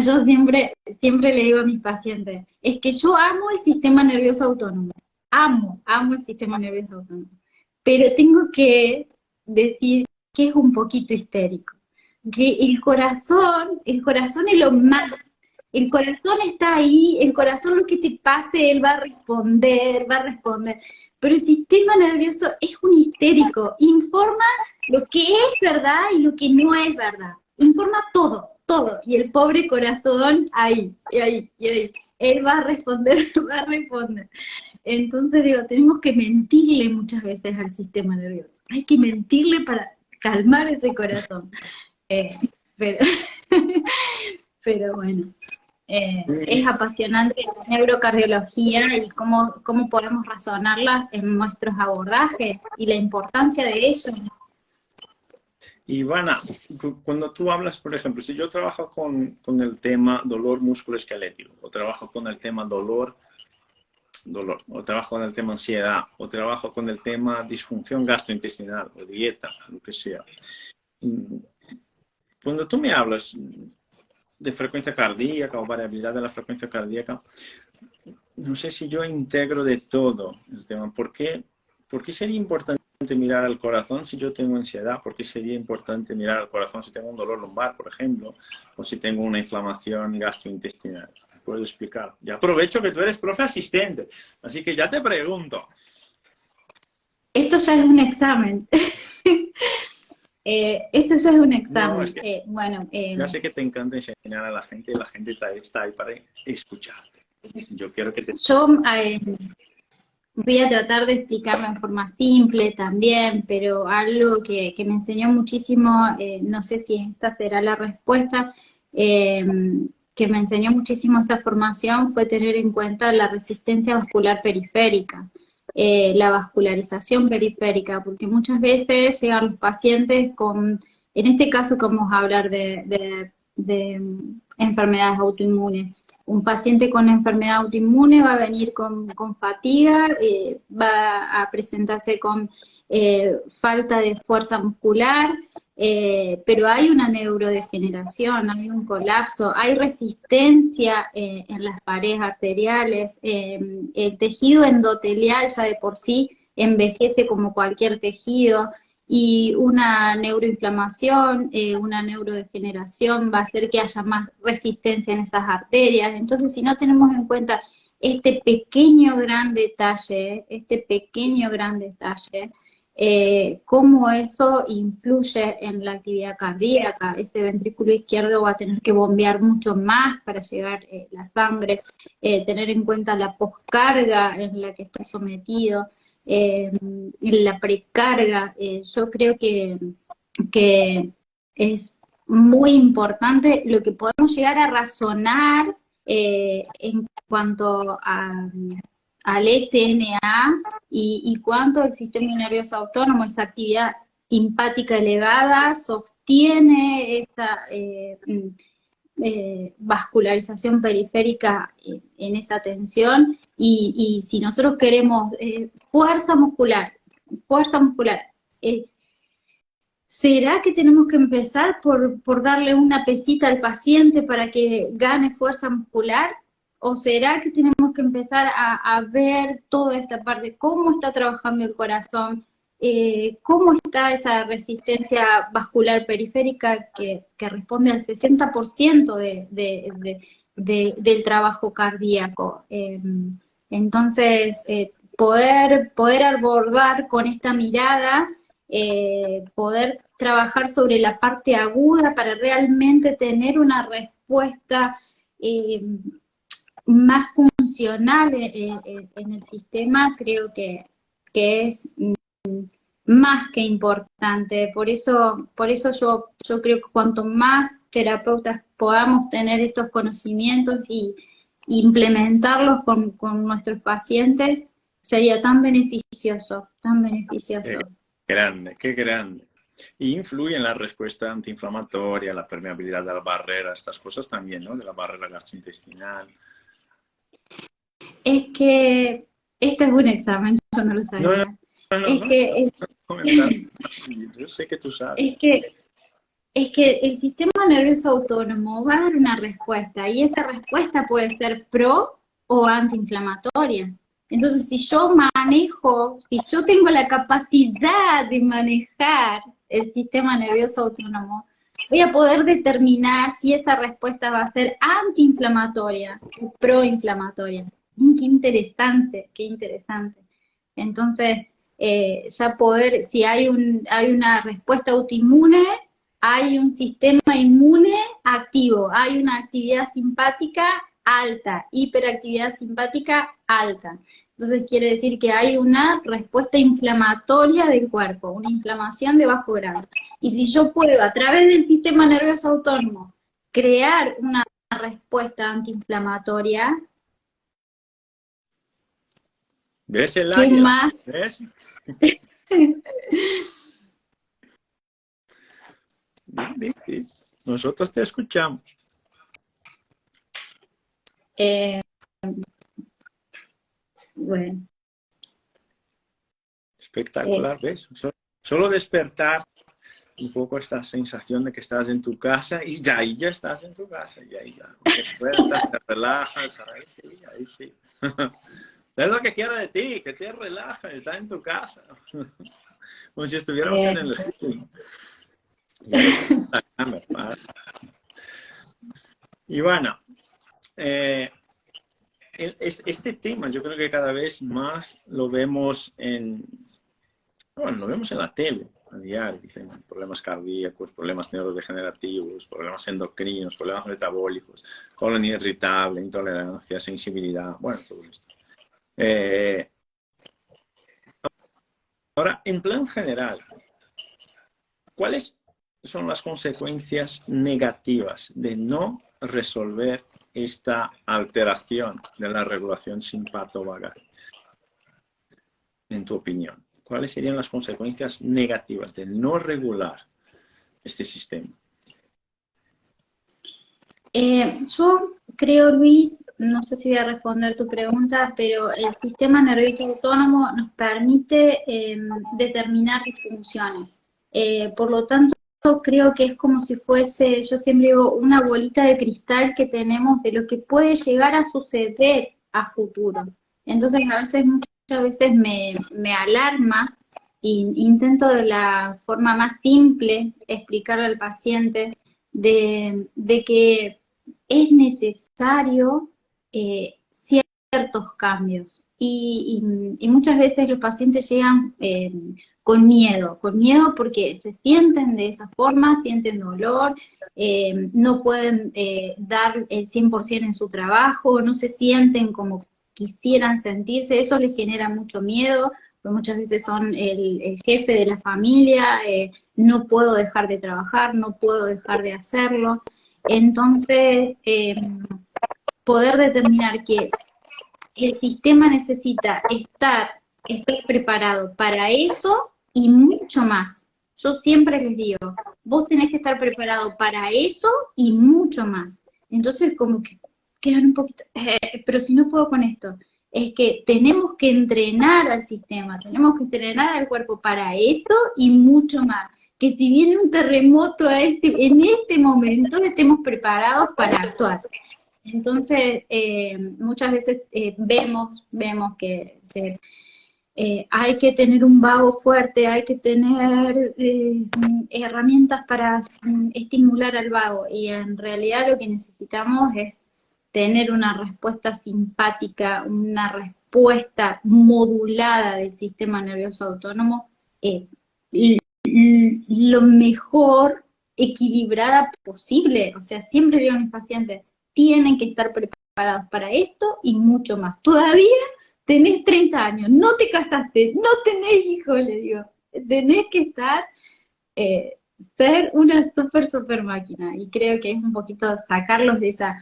Yo siempre le digo a mis pacientes, es que yo amo el sistema nervioso autónomo, amo el sistema nervioso autónomo, pero tengo que decir que es un poquito histérico, que el corazón es lo más El corazón está ahí, el corazón lo que te pase, él va a responder, pero el sistema nervioso es un histérico, informa lo que es verdad y lo que no es verdad, informa todo, todo, y el pobre corazón ahí, y ahí, y ahí, él va a responder, va a responder. Entonces digo, tenemos que mentirle muchas veces al sistema nervioso, hay que mentirle para calmar ese corazón. Pero, pero bueno, es apasionante la neurocardiología y cómo podemos razonarla en nuestros abordajes y la importancia de ello. Ivana, cuando tú hablas, por ejemplo, si yo trabajo con el tema dolor musculoesquelético, o trabajo con el tema dolor, o trabajo con el tema ansiedad, o trabajo con el tema disfunción gastrointestinal, o dieta, lo que sea. Cuando tú me hablas de frecuencia cardíaca o variabilidad de la frecuencia cardíaca, no sé si yo integro de todo el tema. ¿Por qué sería importante mirar al corazón si yo tengo ansiedad? ¿Por qué sería importante mirar al corazón si tengo un dolor lumbar, por ejemplo? O si tengo una inflamación gastrointestinal. ¿Me puedo explicar? Y aprovecho que tú eres profe asistente, así que ya te pregunto. Esto ya es un examen. Esto ya es un examen. No, es que bueno, ya sé que te encanta enseñar a la gente y la gente está ahí para escucharte. Yo quiero que te... Yo voy a tratar de explicarlo en forma simple también, pero algo que me enseñó muchísimo, no sé si esta será la respuesta, que me enseñó muchísimo esta formación fue tener en cuenta la resistencia vascular periférica, la vascularización periférica, porque muchas veces llegan los pacientes con, en este caso que vamos a hablar de enfermedades autoinmunes. Un paciente con enfermedad autoinmune va a venir con fatiga, va a presentarse con falta de fuerza muscular, pero hay una neurodegeneración, hay un colapso, hay resistencia en las paredes arteriales, el tejido endotelial ya de por sí envejece como cualquier tejido, y una neuroinflamación, una neurodegeneración va a hacer que haya más resistencia en esas arterias. Entonces, si no tenemos en cuenta este pequeño gran detalle, cómo eso influye en la actividad cardíaca, ese ventrículo izquierdo va a tener que bombear mucho más para llegar la sangre, tener en cuenta la poscarga en la que está sometido, en la precarga, yo creo que es muy importante lo que podemos llegar a razonar en cuanto al SNA y cuánto el sistema nervioso autónomo, esa actividad simpática elevada, sostiene esta vascularización periférica en esa tensión, y si nosotros queremos fuerza muscular, ¿será que tenemos que empezar por darle una pesita al paciente para que gane fuerza muscular? ¿O será que tenemos que empezar a ver toda esta parte, cómo está trabajando el corazón, cómo está esa resistencia vascular periférica que responde al 60% del trabajo cardíaco? Entonces, poder abordar con esta mirada, poder trabajar sobre la parte aguda para realmente tener una respuesta más funcional en el sistema, creo que es más que importante. Por eso yo creo que cuanto más terapeutas podamos tener estos conocimientos y implementarlos con nuestros pacientes, sería tan beneficioso, tan beneficioso. Qué grande. Y influye en la respuesta antiinflamatoria, la permeabilidad de la barrera, estas cosas también, ¿no? De la barrera gastrointestinal. Es que este es un examen, yo no lo sabía. Yo sé que tú sabes. Es que el sistema nervioso autónomo va a dar una respuesta, y esa respuesta puede ser pro o antiinflamatoria. Entonces, si yo tengo la capacidad de manejar el sistema nervioso autónomo, voy a poder determinar si esa respuesta va a ser antiinflamatoria o proinflamatoria. Qué interesante, qué interesante. Entonces, ya poder, si hay una respuesta autoinmune, hay un sistema inmune activo, hay una actividad simpática alta, hiperactividad simpática alta. Entonces quiere decir que hay una respuesta inflamatoria del cuerpo, una inflamación de bajo grado. Y si yo puedo, a través del sistema nervioso autónomo, crear una respuesta antiinflamatoria, ¿Ves el ¿qué águila? más? ¿Ves? Di. Nosotros te escuchamos. Bueno. Espectacular, ¿ves? Solo despertar un poco esta sensación de que estás en tu casa y ya estás en tu casa, ya. Despiertas, te relajas, ahí sí, ahí sí. Es lo que quiero de ti, que te relajas, estás en tu casa. Como si estuviéramos en el living. Ya eres una cámara. Ivana, este tema yo creo que cada vez más lo vemos lo vemos en la tele a diario. Tenemos problemas cardíacos, problemas neurodegenerativos, problemas endocrinos, problemas metabólicos, colon irritable, intolerancia, sensibilidad, bueno, todo esto. Ahora, en plan general, ¿cuáles son las consecuencias negativas de no resolver esta alteración de la regulación simpatovagal? En tu opinión, ¿cuáles serían las consecuencias negativas de no regular este sistema? Yo creo, Luis, no sé si voy a responder tu pregunta, pero el sistema nervioso autónomo nos permite determinar disfunciones. Por lo tanto, creo que es como si fuese, yo siempre digo, una bolita de cristal que tenemos de lo que puede llegar a suceder a futuro. Entonces, muchas veces me alarma e intento de la forma más simple explicarle al paciente de que es necesario ciertos cambios. Y muchas veces los pacientes llegan con miedo porque se sienten de esa forma, sienten dolor, no pueden dar el 100% en su trabajo, no se sienten como quisieran sentirse, eso les genera mucho miedo, porque muchas veces son el jefe de la familia, no puedo dejar de trabajar, no puedo dejar de hacerlo. Entonces, poder determinar que el sistema necesita estar preparado para eso y mucho más. Yo siempre les digo, vos tenés que estar preparado para eso y mucho más. Entonces, como que quedan un poquito, pero si no puedo con esto, es que tenemos que entrenar al sistema, tenemos que entrenar al cuerpo para eso y mucho más. Que si viene un terremoto en este momento estemos preparados para actuar. Entonces, muchas veces vemos que hay que tener un vago fuerte, hay que tener herramientas para estimular al vago, y en realidad lo que necesitamos es tener una respuesta simpática, una respuesta modulada del sistema nervioso autónomo, lo mejor equilibrada posible. O sea, siempre digo a mis pacientes, tienen que estar preparados para esto y mucho más. Todavía tenés 30 años, no te casaste, no tenés hijos, le digo. Tenés que estar, ser una super máquina. Y creo que es un poquito sacarlos de esa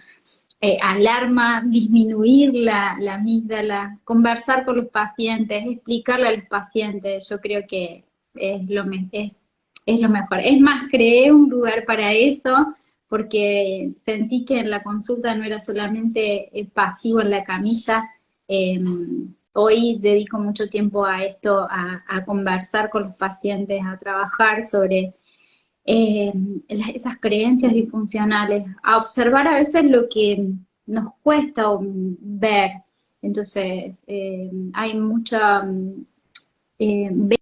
alarma, disminuir la amígdala, conversar con los pacientes, explicarle a los pacientes. Yo creo que es lo mejor. Es más, creé un lugar para eso, porque sentí que en la consulta no era solamente pasivo en la camilla. Hoy dedico mucho tiempo a esto, a conversar con los pacientes, a trabajar sobre esas creencias disfuncionales, a observar a veces lo que nos cuesta ver. Entonces, hay mucha...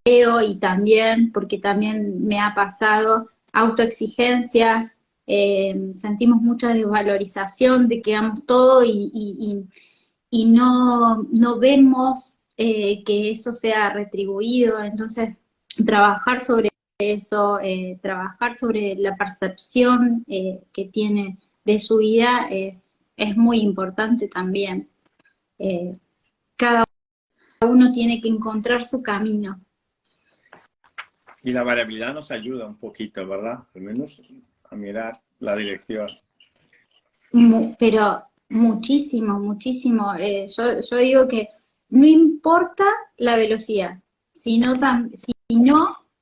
veo, y también, porque también me ha pasado, autoexigencia, sentimos mucha desvalorización de que damos todo y no vemos que eso sea retribuido. Entonces, trabajar sobre eso, trabajar sobre la percepción que tiene de su vida es muy importante también. Cada uno tiene que encontrar su camino. Y la variabilidad nos ayuda un poquito, ¿verdad? Al menos a mirar la dirección. Pero muchísimo, muchísimo. Yo digo que no importa la velocidad, sino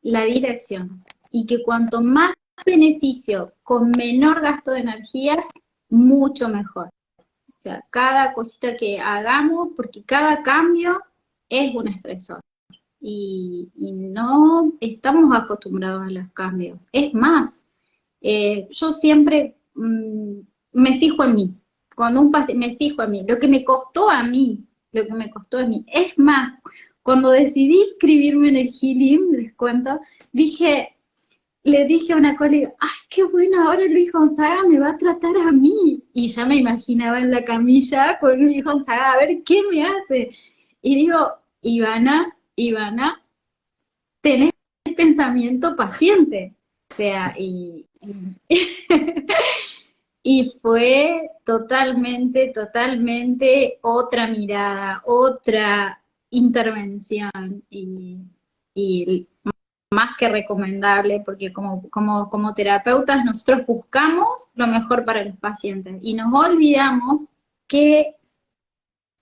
la dirección. Y que cuanto más beneficio con menor gasto de energía, mucho mejor. O sea, cada cosita que hagamos, porque cada cambio es un estresor. Y no estamos acostumbrados a los cambios. Es más, yo siempre me fijo en mí. Cuando un paciente, me fijo en mí. Lo que me costó a mí, lo que me costó a mí. Es más, cuando decidí inscribirme en el healing, les cuento, le dije a una colega, ¡ay, qué bueno! Ahora Luis Gonzaga me va a tratar a mí. Y ya me imaginaba en la camilla con Luis Gonzaga, a ver qué me hace. Y digo, Ivana, tenés pensamiento paciente. O sea, y fue totalmente, totalmente otra mirada, otra intervención y más que recomendable, porque como terapeutas nosotros buscamos lo mejor para los pacientes y nos olvidamos qué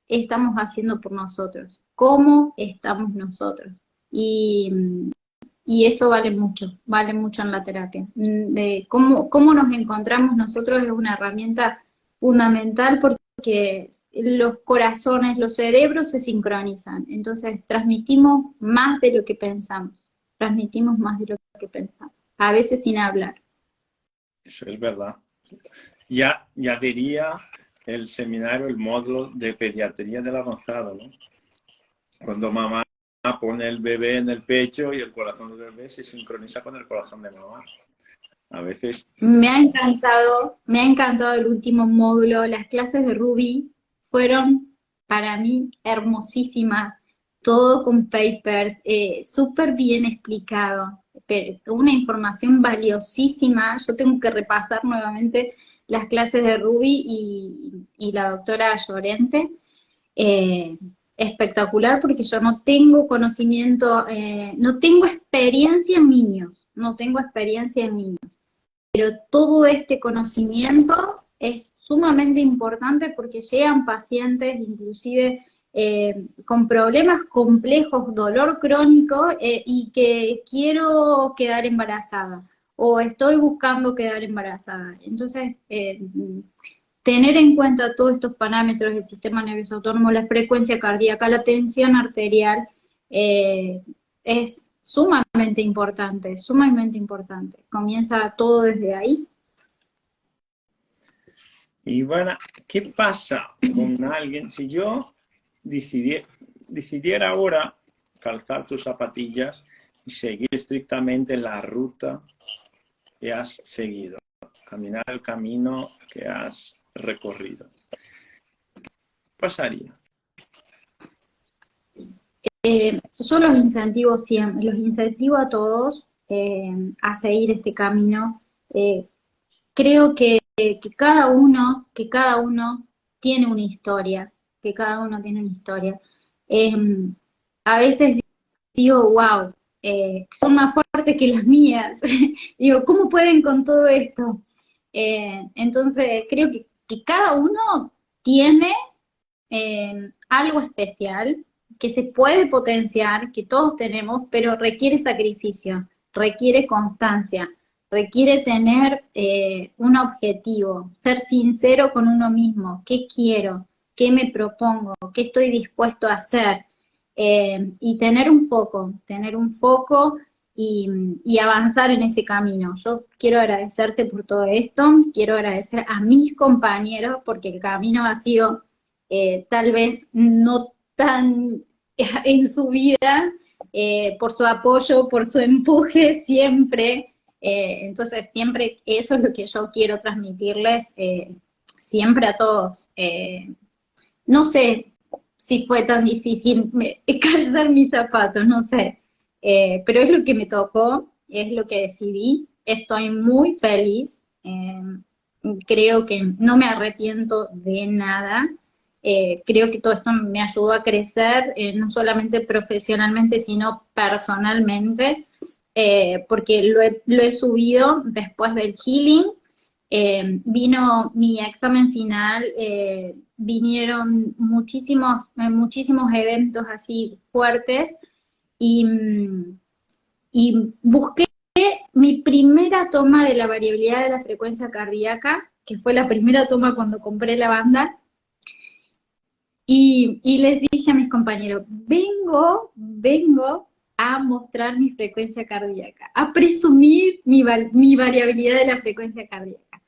estamos haciendo por nosotros, cómo estamos nosotros. Y eso vale mucho en la terapia. De cómo nos encontramos nosotros es una herramienta fundamental porque los corazones, los cerebros se sincronizan. Entonces transmitimos más de lo que pensamos. Transmitimos más de lo que pensamos. A veces sin hablar. Eso es verdad. Ya diría el seminario, el módulo de pediatría del avanzado, ¿no? Cuando mamá pone el bebé en el pecho y el corazón del bebé se sincroniza con el corazón de mamá. A veces... Me ha encantado el último módulo. Las clases de Ruby fueron para mí hermosísimas, todo con papers, súper bien explicado, pero una información valiosísima. Yo tengo que repasar nuevamente las clases de Ruby y la doctora Llorente. Espectacular porque yo no tengo conocimiento, no tengo experiencia en niños, pero todo este conocimiento es sumamente importante porque llegan pacientes inclusive con problemas complejos, dolor crónico y que quiero quedar embarazada o estoy buscando quedar embarazada. Entonces, tener en cuenta todos estos parámetros del sistema nervioso autónomo, la frecuencia cardíaca, la tensión arterial, es sumamente importante, sumamente importante. Comienza todo desde ahí. Y bueno, ¿qué pasa con alguien? Si yo decidiera ahora calzar tus zapatillas y seguir estrictamente la ruta que has seguido, caminar el camino que has recorrido, ¿qué pasaría? Yo los incentivo siempre, los incentivo a todos a seguir este camino. Creo que cada uno tiene una historia, que cada uno tiene una historia. A veces digo, wow, son más fuertes que las mías. Digo, ¿cómo pueden con todo esto? Entonces, creo que cada uno tiene algo especial que se puede potenciar, que todos tenemos, pero requiere sacrificio, requiere constancia, requiere tener un objetivo, ser sincero con uno mismo, qué quiero, qué me propongo, qué estoy dispuesto a hacer, y tener un foco y avanzar en ese camino. Yo quiero agradecerte por todo esto, quiero agradecer a mis compañeros porque el camino ha sido tal vez no tan en su vida, por su apoyo, por su empuje siempre, Entonces siempre eso es lo que yo quiero transmitirles siempre a todos. No sé si fue tan difícil calzar mis zapatos, no sé, pero es lo que me tocó, es lo que decidí, estoy muy feliz, creo que no me arrepiento de nada, creo que todo esto me ayudó a crecer, no solamente profesionalmente, sino personalmente, porque lo he subido después del healing, vino mi examen final, vinieron muchísimos eventos así fuertes y, y busqué mi primera toma de la variabilidad de la frecuencia cardíaca, que fue la primera toma cuando compré la banda, y les dije a mis compañeros, vengo a mostrar mi frecuencia cardíaca, a presumir mi variabilidad de la frecuencia cardíaca.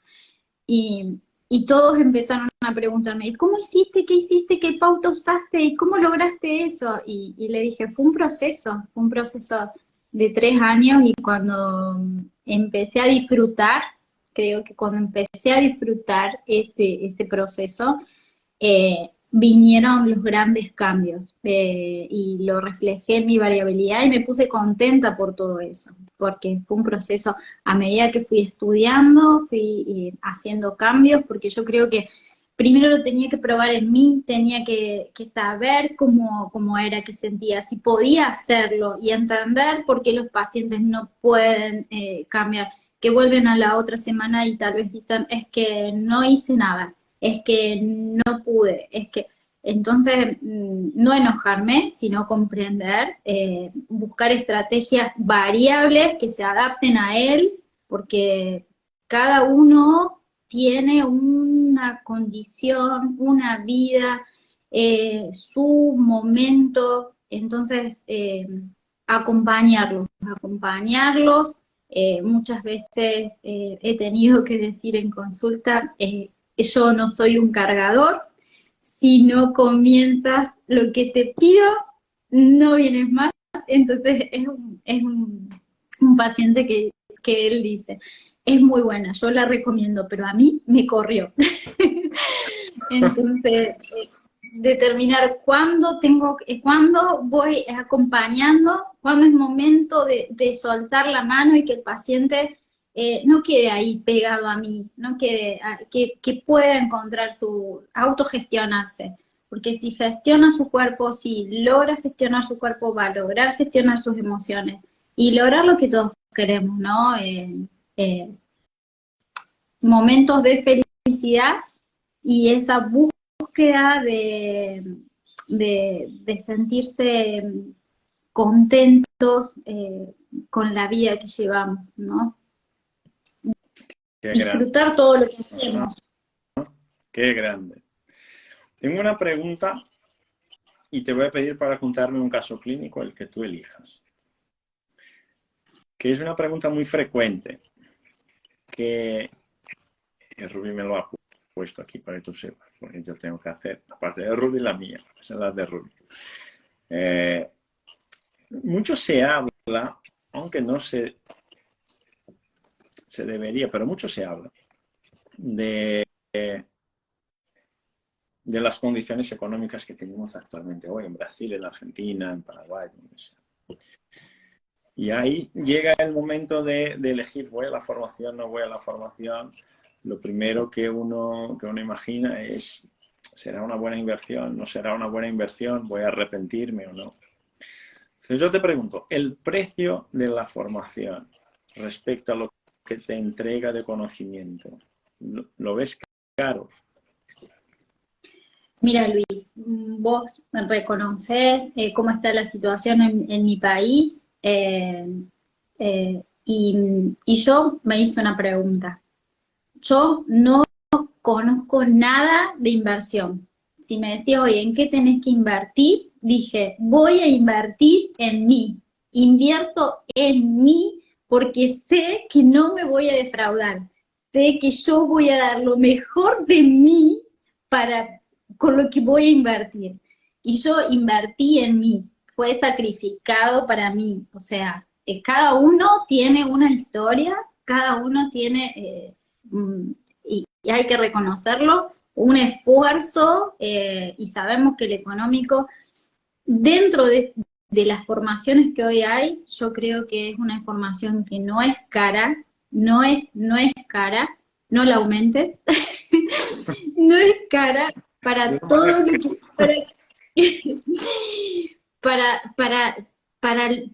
Y todos empezaron a preguntarme, ¿y cómo hiciste? ¿Qué hiciste? ¿Qué pauta usaste? ¿Y cómo lograste eso? Y le dije, fue un proceso de 3 años y cuando empecé a disfrutar, creo que cuando empecé a disfrutar ese proceso, vinieron los grandes cambios y lo reflejé en mi variabilidad y me puse contenta por todo eso, porque fue un proceso a medida que fui estudiando, fui haciendo cambios, porque yo creo que primero lo tenía que probar en mí, tenía que saber cómo era, qué sentía, si podía hacerlo y entender por qué los pacientes no pueden cambiar, que vuelven a la otra semana y tal vez dicen, es que no hice nada, es que no pude, es que... Entonces, no enojarme, sino comprender, buscar estrategias variables que se adapten a él, porque cada uno tiene una condición, una vida, su momento, entonces acompañarlos. Muchas veces he tenido que decir en consulta, yo no soy un cargador, si no comienzas lo que te pido, no vienes más. Entonces un paciente que él dice, es muy buena, yo la recomiendo, pero a mí me corrió. Entonces, determinar cuándo voy acompañando, cuándo es momento de soltar la mano y que el paciente no quede ahí pegado a mí, no quede, que pueda encontrar autogestionarse, porque si gestiona su cuerpo, si logra gestionar su cuerpo, va a lograr gestionar sus emociones y lograr lo que todos queremos, ¿no? Momentos de felicidad y esa búsqueda de sentirse contentos con la vida que llevamos, ¿no? Qué Disfrutar grande. todo lo que hacemos. Qué grande. Tengo una pregunta y te voy a pedir para contarme un caso clínico, el que tú elijas. Que es una pregunta muy frecuente, que Rubí me lo ha puesto aquí para que tú sepas, porque yo tengo que hacer, aparte de Rubí, la mía, esa es la de Rubí. Mucho se habla, aunque no se debería, pero mucho se habla de las condiciones económicas que tenemos actualmente hoy en Brasil, en Argentina, en Paraguay, donde sea. Y ahí llega el momento de elegir, voy a la formación, no voy a la formación. Lo primero que uno imagina es, ¿será una buena inversión? ¿No será una buena inversión? ¿Voy a arrepentirme o no? Entonces yo te pregunto, el precio de la formación respecto a lo que te entrega de conocimiento, ¿lo ves caro? Mira, Luis, vos reconoces cómo está la situación en mi país y yo me hice una pregunta. Yo no conozco nada de inversión. Si me decías, oye, ¿en qué tenés que invertir? Dije, voy a invertir en mí. Invierto en mí porque sé que no me voy a defraudar. Sé que yo voy a dar lo mejor de mí con lo que voy a invertir. Y yo invertí en mí. Fue sacrificado para mí. O sea, cada uno tiene una historia, cada uno tiene, y hay que reconocerlo, un esfuerzo, y sabemos que el económico, dentro de las formaciones que hoy hay, yo creo que es una formación que no es cara, no es cara, no la aumentes, no es cara para todo lo que,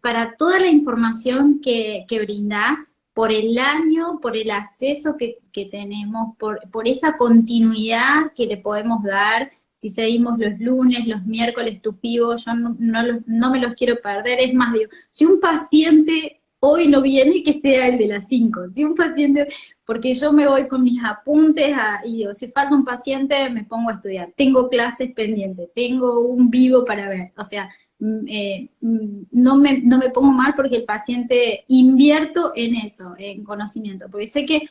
para toda la información que brindás, por el año, por el acceso que tenemos, por esa continuidad que le podemos dar. Si seguimos los lunes, los miércoles tu pivo, yo no me los quiero perder. Es más, digo, si un paciente hoy no viene, que sea el de las 5. Si un paciente, porque yo me voy con mis apuntes y digo, si falta un paciente, me pongo a estudiar. Tengo clases pendientes, tengo un vivo para ver. O sea, no me pongo mal porque el paciente invierto en eso, en conocimiento, porque sé que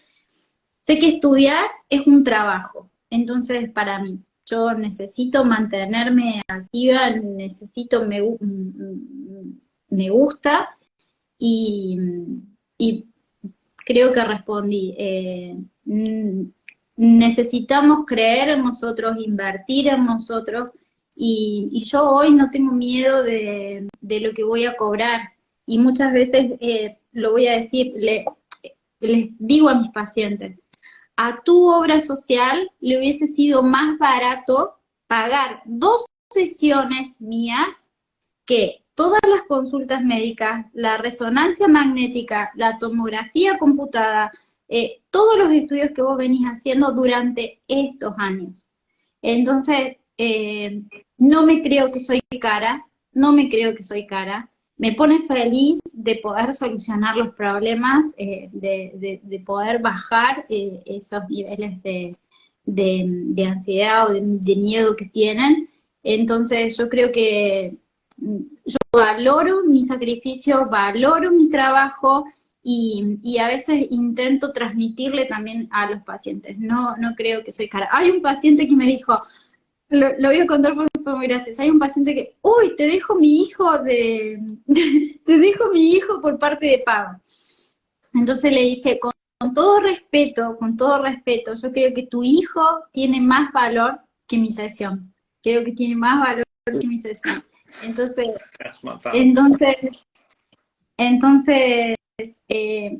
estudiar es un trabajo. Entonces, para mí, yo necesito mantenerme activa, me gusta, y creo que respondí. Necesitamos creer en nosotros, invertir en nosotros, y yo hoy no tengo miedo de lo que voy a cobrar, y muchas veces lo voy a decir, les digo a mis pacientes, a tu obra social le hubiese sido más barato pagar 2 sesiones mías que todas las consultas médicas, la resonancia magnética, la tomografía computada, todos los estudios que vos venís haciendo durante estos años. Entonces, no me creo que soy cara, no me creo que soy cara. Me pone feliz de poder solucionar los problemas, de poder bajar esos niveles de ansiedad o de miedo que tienen. Entonces, yo creo que yo valoro mi sacrificio, valoro mi trabajo, y a veces intento transmitirle también a los pacientes. No creo que soy cara. Hay un paciente que me dijo, lo voy a contar porque fue muy gracioso. Hay un paciente que, uy, te dejo mi hijo te dejo mi hijo por parte de pago. Entonces le dije, con todo respeto, yo creo que tu hijo tiene más valor que mi sesión. Creo que tiene más valor que mi sesión. Entonces,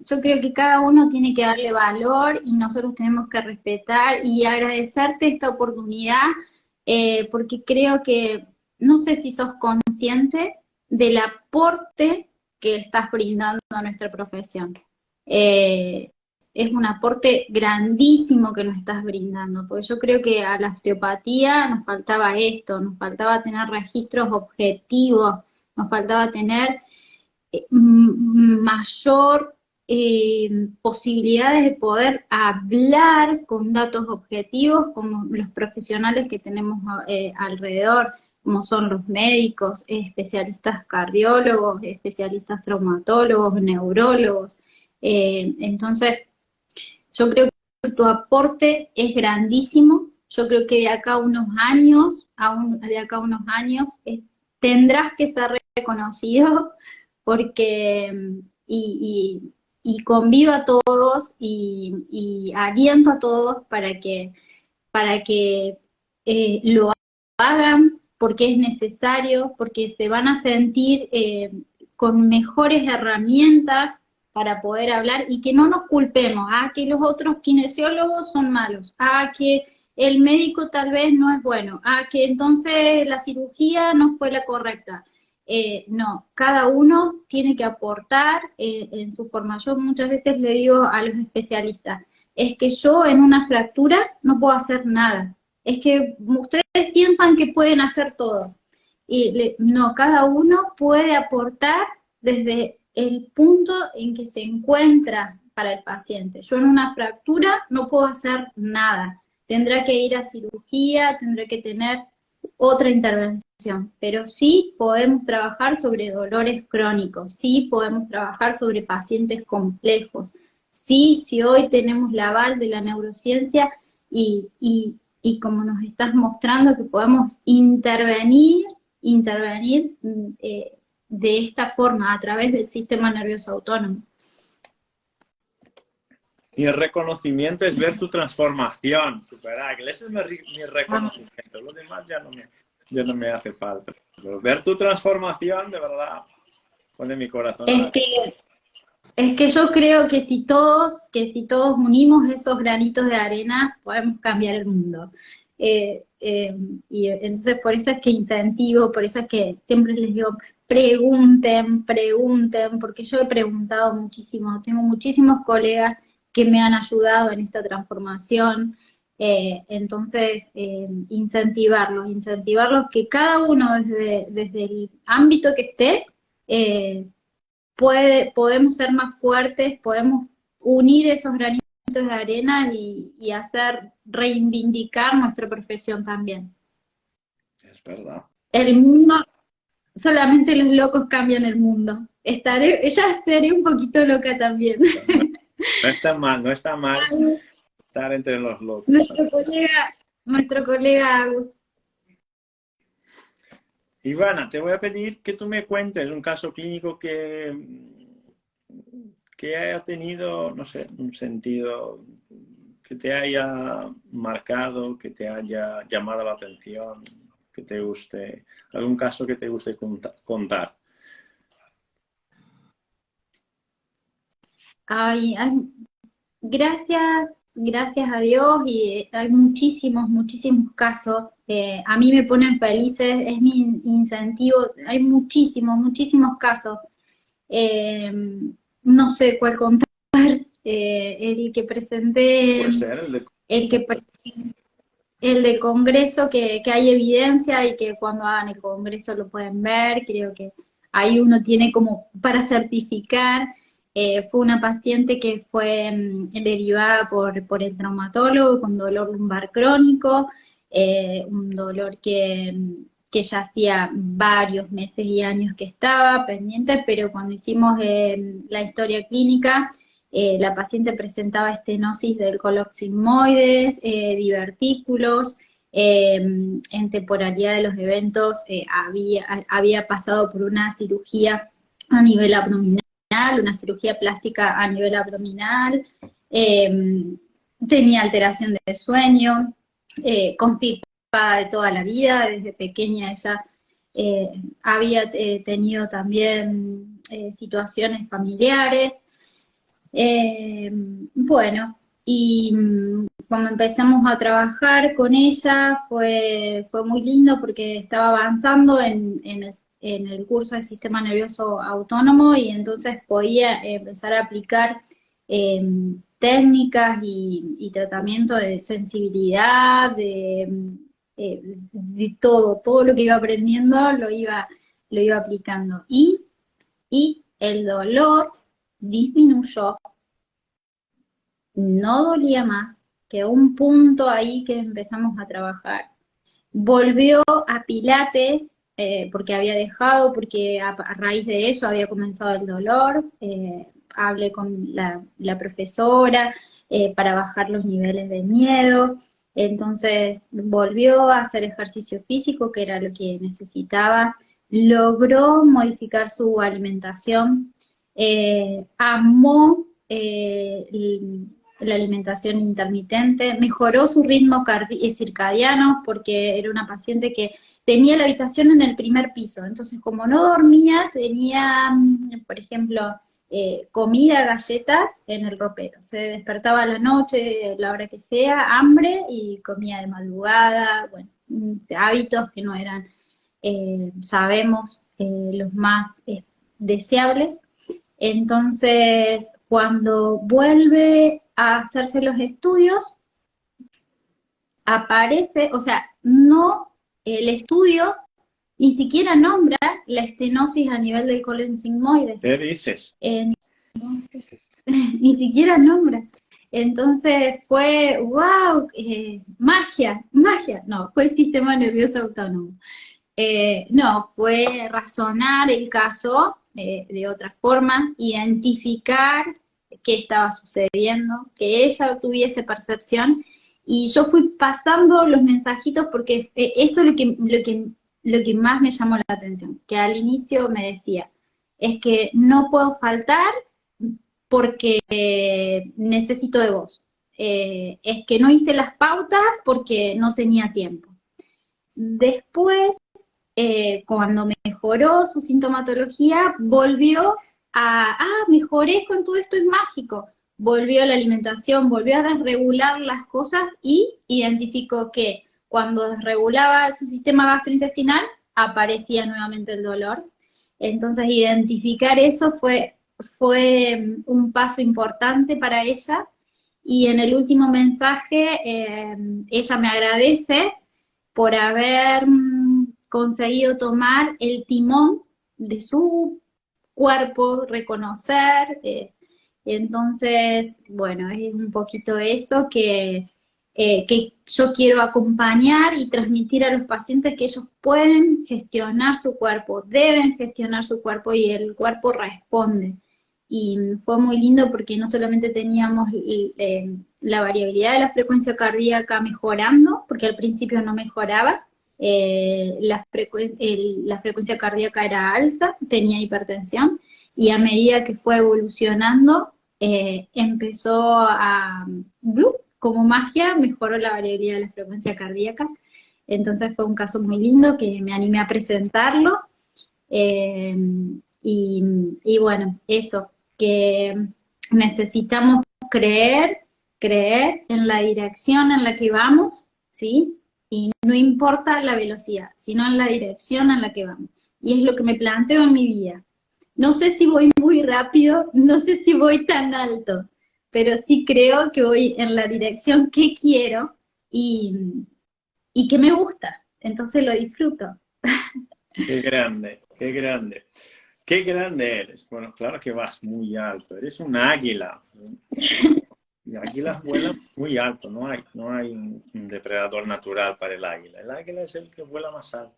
yo creo que cada uno tiene que darle valor, y nosotros tenemos que respetar y agradecerte esta oportunidad, porque creo que, no sé si sos consciente del aporte que estás brindando a nuestra profesión. Es un aporte grandísimo que nos estás brindando, porque yo creo que a la osteopatía nos faltaba esto, nos faltaba tener registros objetivos, nos faltaba tener mayor posibilidades de poder hablar con datos objetivos con los profesionales que tenemos alrededor, como son los médicos, especialistas cardiólogos, especialistas traumatólogos, neurólogos. Entonces, yo creo que tu aporte es grandísimo. Yo creo que de acá a unos años, tendrás que ser reconocido, porque y convivo a todos y aliento a todos para que lo hagan, porque es necesario, porque se van a sentir con mejores herramientas para poder hablar, y que no nos culpemos, que los otros kinesiólogos son malos, que el médico tal vez no es bueno, que entonces la cirugía no fue la correcta. No, cada uno tiene que aportar en su forma. Yo muchas veces le digo a los especialistas, es que yo en una fractura no puedo hacer nada, es que ustedes piensan que pueden hacer todo, y no, cada uno puede aportar desde el punto en que se encuentra para el paciente. Yo en una fractura no puedo hacer nada, tendrá que ir a cirugía, tendrá que tener otra intervención, pero sí podemos trabajar sobre dolores crónicos, sí podemos trabajar sobre pacientes complejos, sí, si hoy tenemos la aval de la neurociencia y como nos estás mostrando que podemos intervenir de esta forma, a través del sistema nervioso autónomo. Y el reconocimiento es ver tu transformación, superar. Ese es mi reconocimiento. Lo demás ya no me hace falta. Pero ver tu transformación, de verdad, pone mi corazón a Es la... que, es que yo creo que si todos unimos esos granitos de arena, podemos cambiar el mundo. Y entonces por eso es que incentivo, por eso es que siempre les digo, pregunten, porque yo he preguntado muchísimo, tengo muchísimos colegas que me han ayudado en esta transformación, entonces incentivarlos que cada uno desde el ámbito que esté, podemos ser más fuertes, podemos unir esos granitos de arena y hacer reivindicar nuestra profesión también. Es verdad. El mundo, solamente los locos cambian el mundo. Ya estaré un poquito loca también. No está mal estar entre los locos. Nuestro colega Agus. Ivana, te voy a pedir que tú me cuentes un caso clínico que haya tenido, no sé, un sentido, que te haya marcado, que te haya llamado la atención, que te guste, algún caso que te guste contar. Gracias a Dios, y hay muchísimos casos. A mí me ponen felices, es mi incentivo, hay muchísimos casos. No sé cuál contar. El que presenté, Puede ser el de Congreso, que hay evidencia y que cuando hagan el Congreso lo pueden ver. Creo que ahí uno tiene como para certificar. Fue una paciente que fue derivada por el traumatólogo con dolor lumbar crónico, un dolor que ya hacía varios meses y años que estaba pendiente, pero cuando hicimos la historia clínica, la paciente presentaba estenosis del colon sigmoides, divertículos, en temporalidad de los eventos había pasado por una cirugía a nivel abdominal, una cirugía plástica a nivel abdominal, tenía alteración de sueño, constipada de toda la vida, desde pequeña ella había tenido también situaciones familiares. Bueno, y cuando empezamos a trabajar con ella fue muy lindo porque estaba avanzando en el curso de sistema nervioso autónomo, y entonces podía empezar a aplicar técnicas y tratamiento de sensibilidad, de todo lo que iba aprendiendo lo iba aplicando. Y el dolor disminuyó, no dolía más, quedó un punto ahí que empezamos a trabajar. Volvió a Pilates, porque había dejado, porque a raíz de eso había comenzado el dolor. Hablé con la profesora para bajar los niveles de miedo. Entonces volvió a hacer ejercicio físico, que era lo que necesitaba. Logró modificar su alimentación. Amó la alimentación intermitente, mejoró su ritmo circadiano, porque era una paciente que tenía la habitación en el primer piso, entonces como no dormía, tenía, por ejemplo, comida, galletas en el ropero, se despertaba a la noche, la hora que sea, hambre, y comía de madrugada. Bueno, hábitos que no eran, sabemos, los más deseables. Entonces, cuando vuelve a hacerse los estudios, aparece, o sea, no, el estudio ni siquiera nombra la estenosis a nivel del colon sigmoides. ¿Qué dices? Entonces, ni siquiera nombra. Entonces fue, wow, magia, no, fue el sistema nervioso autónomo. No, fue razonar el caso de otra forma, identificar qué estaba sucediendo, que ella tuviese percepción, y yo fui pasando los mensajitos porque eso es lo que más me llamó la atención, que al inicio me decía, es que no puedo faltar porque necesito de vos. Es que no hice las pautas porque no tenía tiempo. Después, cuando mejoró su sintomatología, volvió mejoré con todo esto, es mágico. Volvió a la alimentación, volvió a desregular las cosas y identificó que cuando desregulaba su sistema gastrointestinal, aparecía nuevamente el dolor. Entonces, identificar eso fue un paso importante para ella. Y en el último mensaje, ella me agradece por haber conseguido tomar el timón de su cuerpo, reconocer. Entonces, bueno, es un poquito eso que yo quiero acompañar y transmitir a los pacientes que ellos pueden gestionar su cuerpo, deben gestionar su cuerpo y el cuerpo responde. Y fue muy lindo porque no solamente teníamos la variabilidad de la frecuencia cardíaca mejorando, porque al principio no mejoraba, la frecuencia cardíaca era alta, tenía hipertensión, y a medida que fue evolucionando, empezó como magia, mejoró la variabilidad de la frecuencia cardíaca. Entonces fue un caso muy lindo que me animé a presentarlo. eh, y bueno, eso, que necesitamos creer en la dirección en la que vamos, ¿sí? Y no importa la velocidad, sino en la dirección en la que vamos. Y es lo que me planteo en mi vida. No sé si voy muy rápido, no sé si voy tan alto, pero sí creo que voy en la dirección que quiero y que me gusta. Entonces lo disfruto. Qué grande, qué grande. Qué grande eres. Bueno, claro que vas muy alto. Eres un águila. Y águilas vuelan muy alto. No hay un depredador natural para el águila. El águila es el que vuela más alto.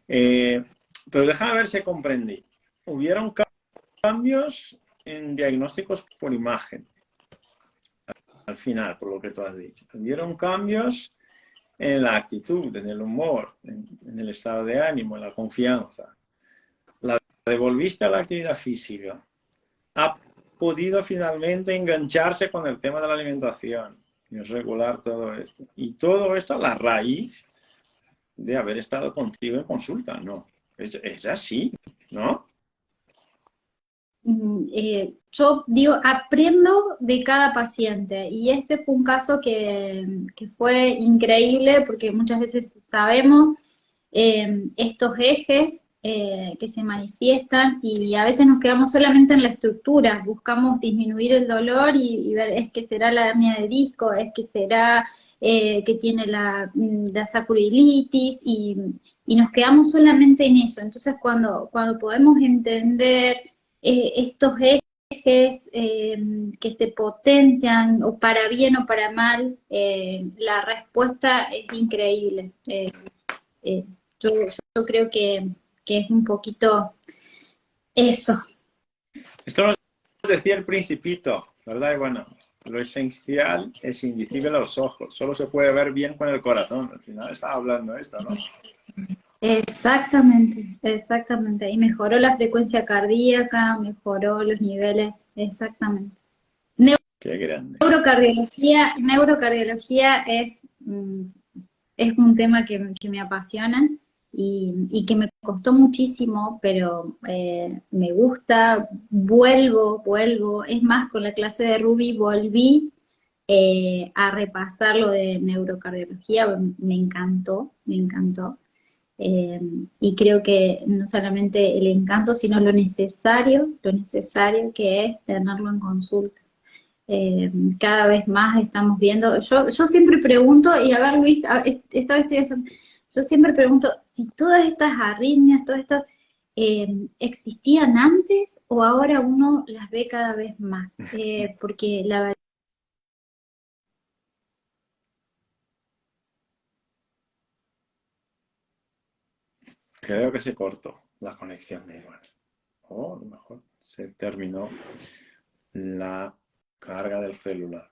Eh, pero déjame ver si comprendí. Hubieron cambios en diagnósticos por imagen, al final, por lo que tú has dicho. Hubieron cambios en la actitud, en el humor, en el estado de ánimo, en la confianza. La devolviste a la actividad física. Ha podido finalmente engancharse con el tema de la alimentación y regular todo esto. Y todo esto a la raíz de haber estado contigo en consulta, ¿no? Es así, ¿no? Yo digo, aprendo de cada paciente y este fue un caso que fue increíble porque muchas veces sabemos estos ejes que se manifiestan y a veces nos quedamos solamente en la estructura, buscamos disminuir el dolor y ver, es que será la hernia de disco, es que será que tiene la sacroiliitis y nos quedamos solamente en eso. Entonces cuando podemos entender estos ejes que se potencian o para bien o para mal, la respuesta es increíble. Eh, yo creo que es un poquito eso. Esto nos decía el Principito, ¿verdad? Y bueno, lo esencial es invisible a los ojos, solo se puede ver bien con el corazón. Al final estaba hablando esto, ¿no? Exactamente, exactamente. Y mejoró la frecuencia cardíaca, mejoró los niveles, exactamente. Qué grande. Neurocardiología es un tema que me apasiona y que me costó muchísimo, pero me gusta, vuelvo. Es más, con la clase de Ruby volví a repasar lo de neurocardiología, me encantó, me encantó. Eh, y creo que no solamente el encanto, sino lo necesario que es tenerlo en consulta. Cada vez más estamos viendo, yo siempre pregunto, y a ver Luis, esta vez estoy haciendo, yo siempre pregunto si todas estas arritmias, todas estas existían antes o ahora uno las ve cada vez más, porque la verdad. Creo que se cortó la conexión de Iván. O a lo mejor se terminó la carga del celular.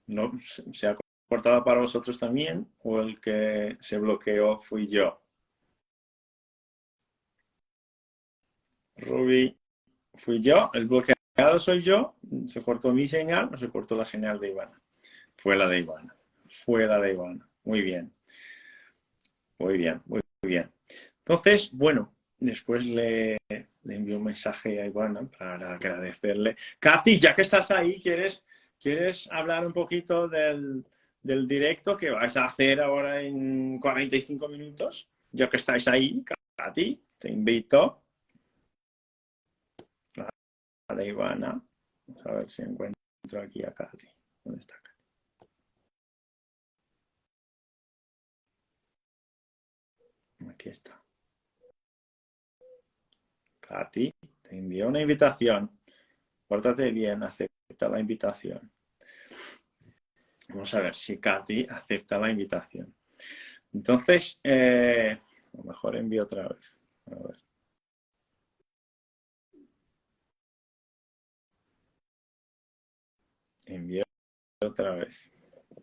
No, se ha cortado para vosotros también o el que se bloqueó fui yo. Ruby fui yo, el bloqueado soy yo, se cortó mi señal, no se cortó la señal de Ivana. Fue la de Ivana. Fue la de Ivana. Muy bien. Muy bien, muy bien. Entonces, bueno, después le envió un mensaje a Ivana para agradecerle. Katy, ya que estás ahí, ¿quieres hablar un poquito del directo que vais a hacer ahora en 45 minutos? Ya que estáis ahí, Katy, te invito a la Ivana. Vamos a ver si encuentro aquí a Katy. ¿Dónde está Katy? Aquí está. Katy, te envío una invitación. Pórtate bien, acepta la invitación. Vamos a ver si Katy acepta la invitación. Entonces, a lo mejor envío otra vez. A ver. Envío otra vez.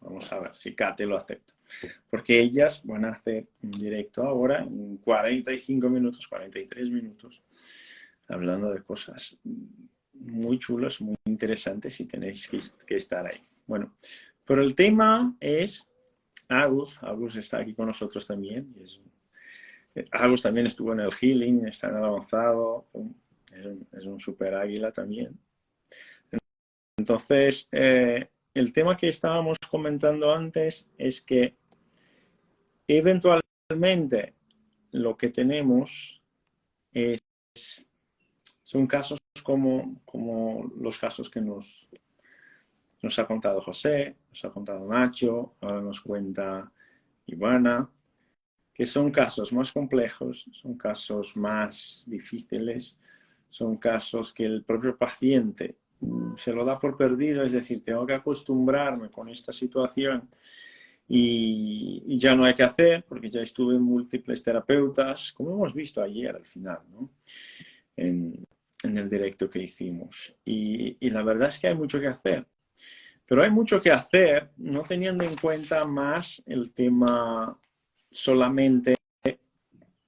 Vamos a ver si Katy lo acepta. Porque ellas van a hacer un directo ahora en 45 minutos, 43 minutos, hablando de cosas muy chulas, muy interesantes y tenéis que estar ahí. Bueno, pero el tema es Agus. Agus está aquí con nosotros también. Agus también estuvo en el healing, está en el avanzado, es un super águila también. Entonces, el tema que estábamos comentando antes es que eventualmente lo que tenemos son casos como los casos que nos ha contado José, nos ha contado Nacho, ahora nos cuenta Ivana, que son casos más complejos, son casos más difíciles, son casos que el propio paciente se lo da por perdido, es decir, tengo que acostumbrarme con esta situación y ya no hay que hacer porque ya estuve en múltiples terapeutas, como hemos visto ayer al final, ¿no? en el directo que hicimos. Y la verdad es que hay mucho que hacer. Pero hay mucho que hacer no teniendo en cuenta más el tema solamente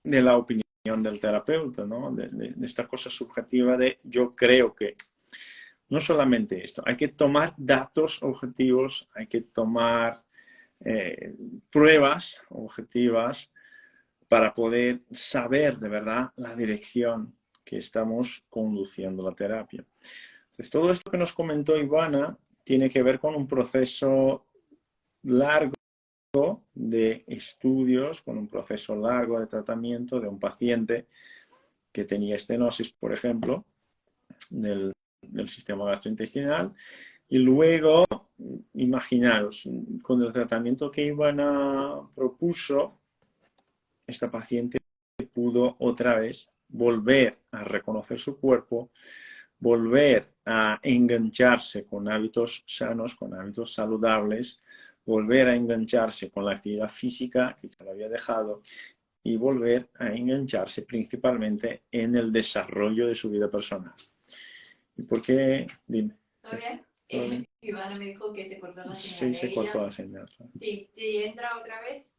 de la opinión del terapeuta, ¿no? De esta cosa subjetiva de yo creo que. No solamente esto, hay que tomar datos objetivos, hay que tomar pruebas objetivas para poder saber de verdad la dirección que estamos conduciendo la terapia. Entonces, todo esto que nos comentó Ivana tiene que ver con un proceso largo de estudios, con un proceso largo de tratamiento de un paciente que tenía estenosis, por ejemplo, del sistema gastrointestinal. Y luego, imaginaros, con el tratamiento que Ivana propuso, esta paciente pudo otra vez volver a reconocer su cuerpo, volver a engancharse con hábitos sanos, con hábitos saludables, volver a engancharse con la actividad física que ya lo había dejado y volver a engancharse principalmente en el desarrollo de su vida personal. ¿Y por qué? Dime. ¿Todo bien? Ivana me dijo que se cortó la Sí, señal. se cortó la señal. Sí, sí, entra otra vez.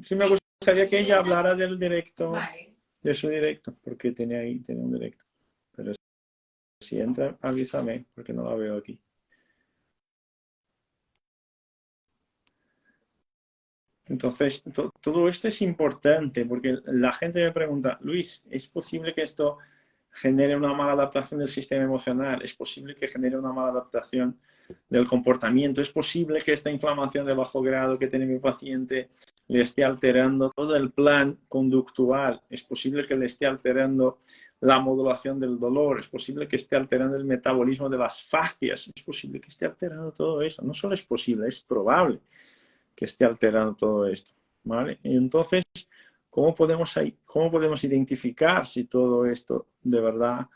Sí, me gustaría que ella hablara del directo, vale, de su directo, porque tiene un directo. Pero si entra, avísame, porque no la veo aquí. Entonces, todo esto es importante, porque la gente me pregunta, Luis, ¿es posible que esto genere una mala adaptación del sistema emocional? ¿Es posible que genere una mala adaptación del comportamiento? ¿Es posible que esta inflamación de bajo grado que tiene mi paciente le esté alterando todo el plan conductual? ¿Es posible que le esté alterando la modulación del dolor? ¿Es posible que esté alterando el metabolismo de las fascias? ¿Es posible que esté alterando todo eso? No solo es posible, es probable que esté alterando todo esto, ¿vale? Y entonces, ¿cómo podemos identificar si todo esto de verdad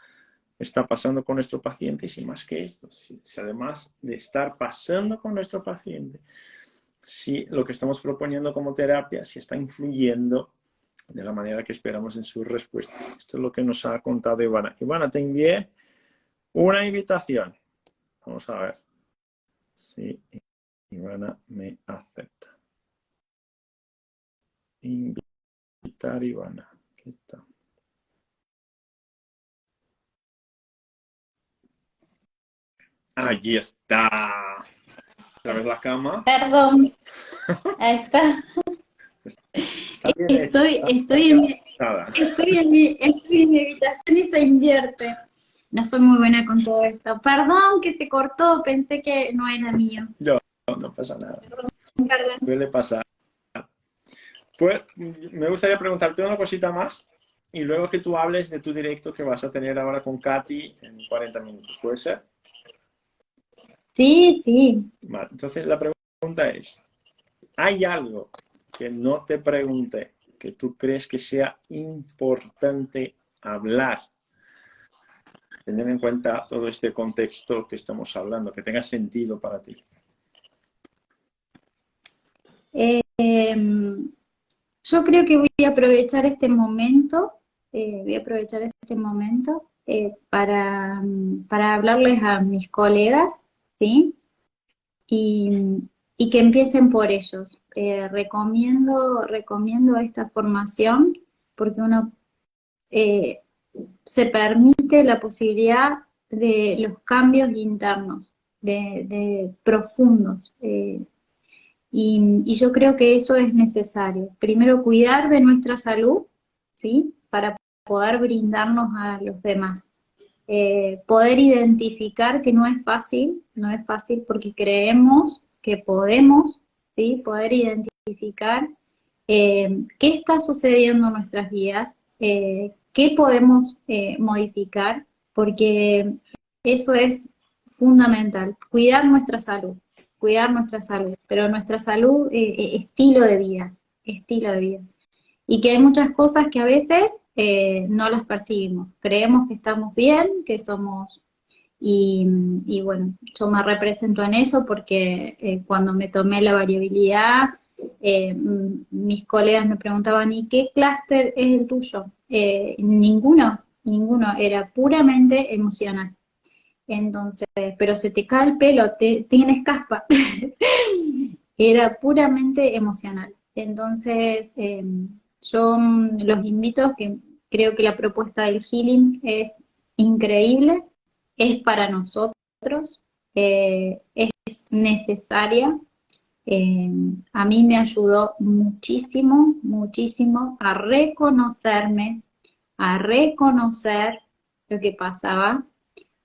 está pasando con nuestro paciente? Y si más que esto, si además de estar pasando con nuestro paciente, si lo que estamos proponiendo como terapia, si está influyendo de la manera que esperamos en su respuesta. Esto es lo que nos ha contado Ivana. Ivana, te envié una invitación. Vamos a ver si Ivana me acepta. Invitar Ivana. Aquí está. Allí está. ¿Sabes la cama? Perdón, ahí está. Está bien hecha. Estoy en mi, estoy en mi habitación y se invierte. No soy muy buena con todo esto. Perdón que se cortó, pensé que no era mío. No pasa nada. Perdón. Suele pasar. Pues me gustaría preguntarte una cosita más y luego que tú hables de tu directo que vas a tener ahora con Katy en 40 minutos. ¿Puede ser? Sí, sí. Vale. Entonces la pregunta es, ¿hay algo que no te pregunte que tú crees que sea importante hablar, teniendo en cuenta todo este contexto que estamos hablando, que tenga sentido para ti? Yo creo que voy a aprovechar este momento, para hablarles a mis colegas, ¿sí? Y que empiecen por ellos. Recomiendo esta formación porque uno eh, se permite la posibilidad de los cambios internos, de profundos. Y yo creo que eso es necesario. Primero, cuidar de nuestra salud, ¿sí? Para poder brindarnos a los demás. Poder identificar que no es fácil porque creemos que podemos, ¿sí? Poder identificar qué está sucediendo en nuestras vidas, qué podemos modificar, porque eso es fundamental, cuidar nuestra salud, pero nuestra salud, estilo de vida. Y que hay muchas cosas que a veces no las percibimos. Creemos que estamos bien, que somos... Y bueno, yo me represento en eso porque cuando me tomé la variabilidad, mis colegas me preguntaban, ¿y qué clúster es el tuyo? Ninguno, era puramente emocional. Entonces, pero se te cae el pelo, tienes caspa. Era puramente emocional. Entonces, yo los invito a que creo que la propuesta del healing es increíble, es para nosotros, es necesaria. A mí me ayudó muchísimo, muchísimo a reconocerme, a reconocer lo que pasaba,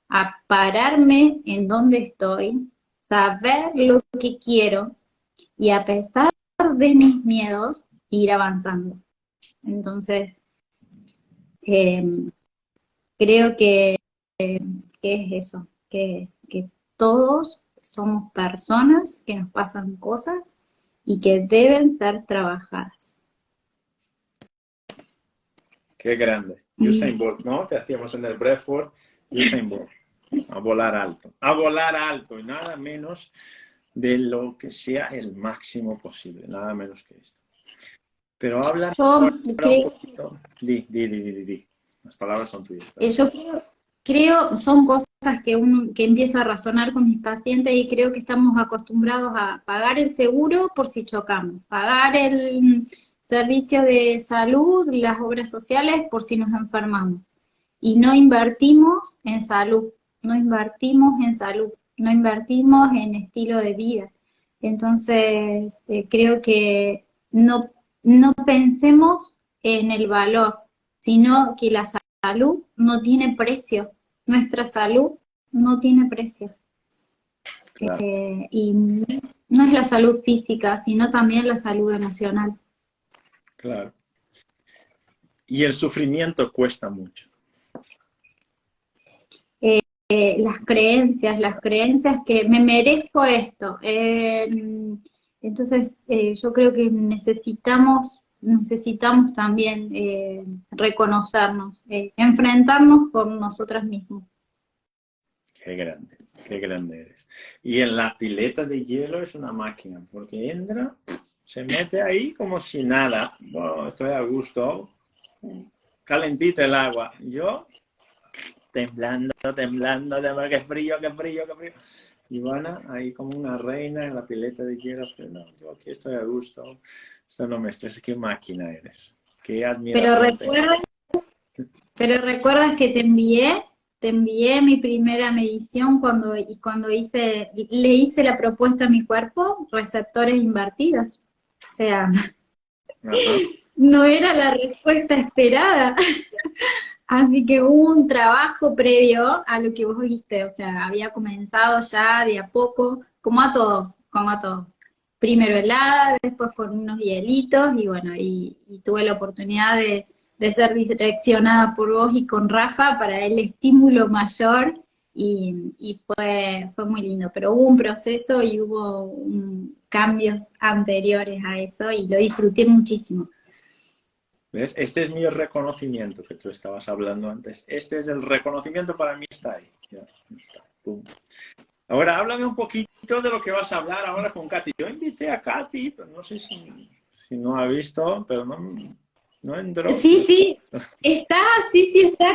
a pararme en donde estoy, saber lo que quiero y a pesar de mis miedos, ir avanzando. Entonces, eh, creo que es eso, que todos somos personas que nos pasan cosas y que deben ser trabajadas. Qué grande. Usain Bolt, ¿no? Que hacíamos en el breathwork. Usain Bolt. A volar alto. A volar alto y nada menos de lo que sea el máximo posible. Nada menos que esto. Pero habla Yo un poquito. Di. Las palabras son tuyas. Yo creo, son cosas que empiezo a razonar con mis pacientes y creo que estamos acostumbrados a pagar el seguro por si chocamos, pagar el servicio de salud y las obras sociales por si nos enfermamos. Y no invertimos en salud, no invertimos en salud, no invertimos en estilo de vida. Entonces, creo que no pensemos en el valor, sino que la salud no tiene precio, nuestra salud no tiene precio. Claro. Y no es la salud física, sino también la salud emocional. Claro. Y el sufrimiento cuesta mucho. Las creencias que me merezco esto. Entonces, yo creo que necesitamos también reconocernos, enfrentarnos con nosotras mismos. Qué grande eres. Y en la pileta de hielo es una máquina, porque entra, se mete ahí como si nada. Bueno, estoy a gusto, calentita el agua. Yo temblando, qué frío. Ivana ahí como una reina en la pileta de hielo. No, yo aquí estoy a gusto. Esto no me estresa. Qué máquina eres. Qué admiración. Pero recuerdas que te te envié mi primera medición cuando le hice la propuesta a mi cuerpo, receptores invertidos. O sea, Ajá. no era la respuesta esperada. Así que hubo un trabajo previo a lo que vos viste, o sea, había comenzado ya de a poco, como a todos, como a todos. Primero helada, después con unos hielitos, y bueno, y tuve la oportunidad de ser direccionada por vos y con Rafa para el estímulo mayor, y fue muy lindo. Pero hubo un proceso y hubo cambios anteriores a eso, y lo disfruté muchísimo. ¿Ves? Este es mi reconocimiento que tú estabas hablando antes. Este es el reconocimiento para mí, está ahí. Ya, está. Pum. Ahora, háblame un poquito de lo que vas a hablar ahora con Katy. Yo invité a Katy, pero no sé si no ha visto, pero no entró. Sí, sí, sí, está,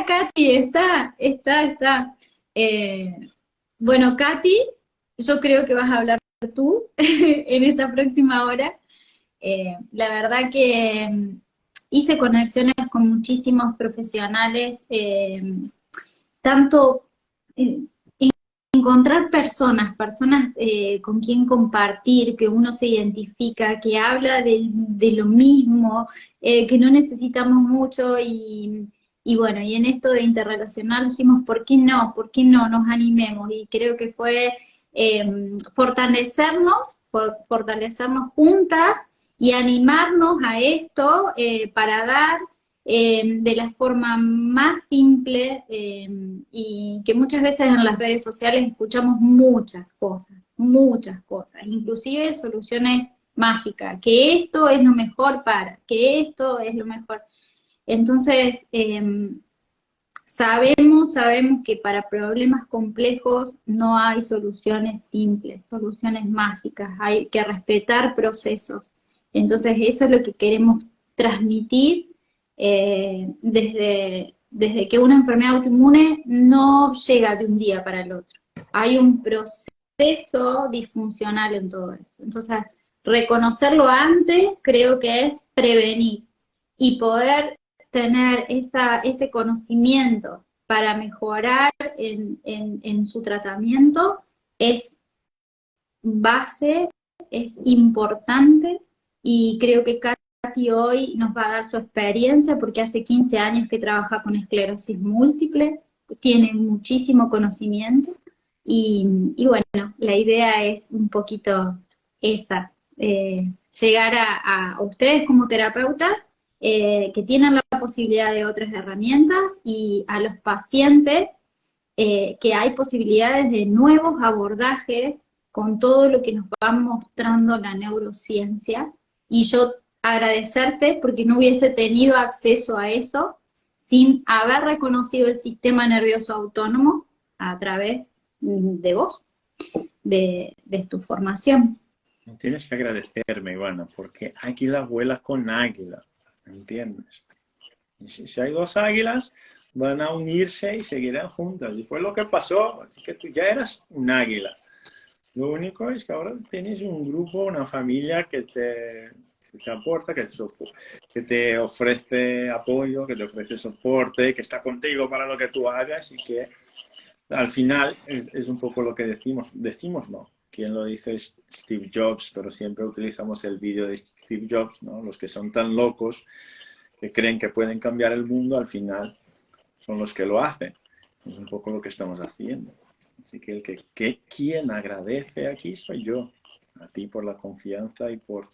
Katy, está. Bueno, Katy, yo creo que vas a hablar tú en esta próxima hora. La verdad que hice conexiones con muchísimos profesionales, tanto encontrar personas con quien compartir, que uno se identifica, que habla de lo mismo, que no necesitamos mucho y bueno, y en esto de interrelacionar decimos, ¿por qué no? ¿Por qué no nos animemos? Y creo que fue fortalecernos juntas y animarnos a esto para dar de la forma más simple y que muchas veces en las redes sociales escuchamos muchas cosas, inclusive soluciones mágicas, que esto es lo mejor que esto es lo mejor. Entonces, sabemos que para problemas complejos no hay soluciones simples, soluciones mágicas, hay que respetar procesos. Entonces, eso es lo que queremos transmitir desde que una enfermedad autoinmune no llega de un día para el otro. Hay un proceso disfuncional en todo eso. Entonces, reconocerlo antes creo que es prevenir y poder tener ese conocimiento para mejorar en su tratamiento es base, es importante y creo que Katy hoy nos va a dar su experiencia porque hace 15 años que trabaja con esclerosis múltiple, tiene muchísimo conocimiento y bueno, la idea es un poquito esa, llegar a ustedes como terapeutas que tienen la posibilidad de otras herramientas y a los pacientes que hay posibilidades de nuevos abordajes con todo lo que nos va mostrando la neurociencia. Y yo agradecerte porque no hubiese tenido acceso a eso sin haber reconocido el sistema nervioso autónomo a través de vos, de tu formación. Tienes que agradecerme, Ivana, porque águila vuela con águila, ¿entiendes? Y si hay dos águilas, van a unirse y seguirán juntas. Y fue lo que pasó, así que tú ya eras un águila. Lo único es que ahora tienes un grupo, una familia que te aporta, que te ofrece apoyo, que te ofrece soporte, que está contigo para lo que tú hagas y que al final es un poco lo que decimos no. Quien lo dice es Steve Jobs, pero siempre utilizamos el vídeo de Steve Jobs, ¿no? Los que son tan locos que creen que pueden cambiar el mundo, al final son los que lo hacen. Es un poco lo que estamos haciendo. Así que quien agradece aquí soy yo. A ti por la confianza y por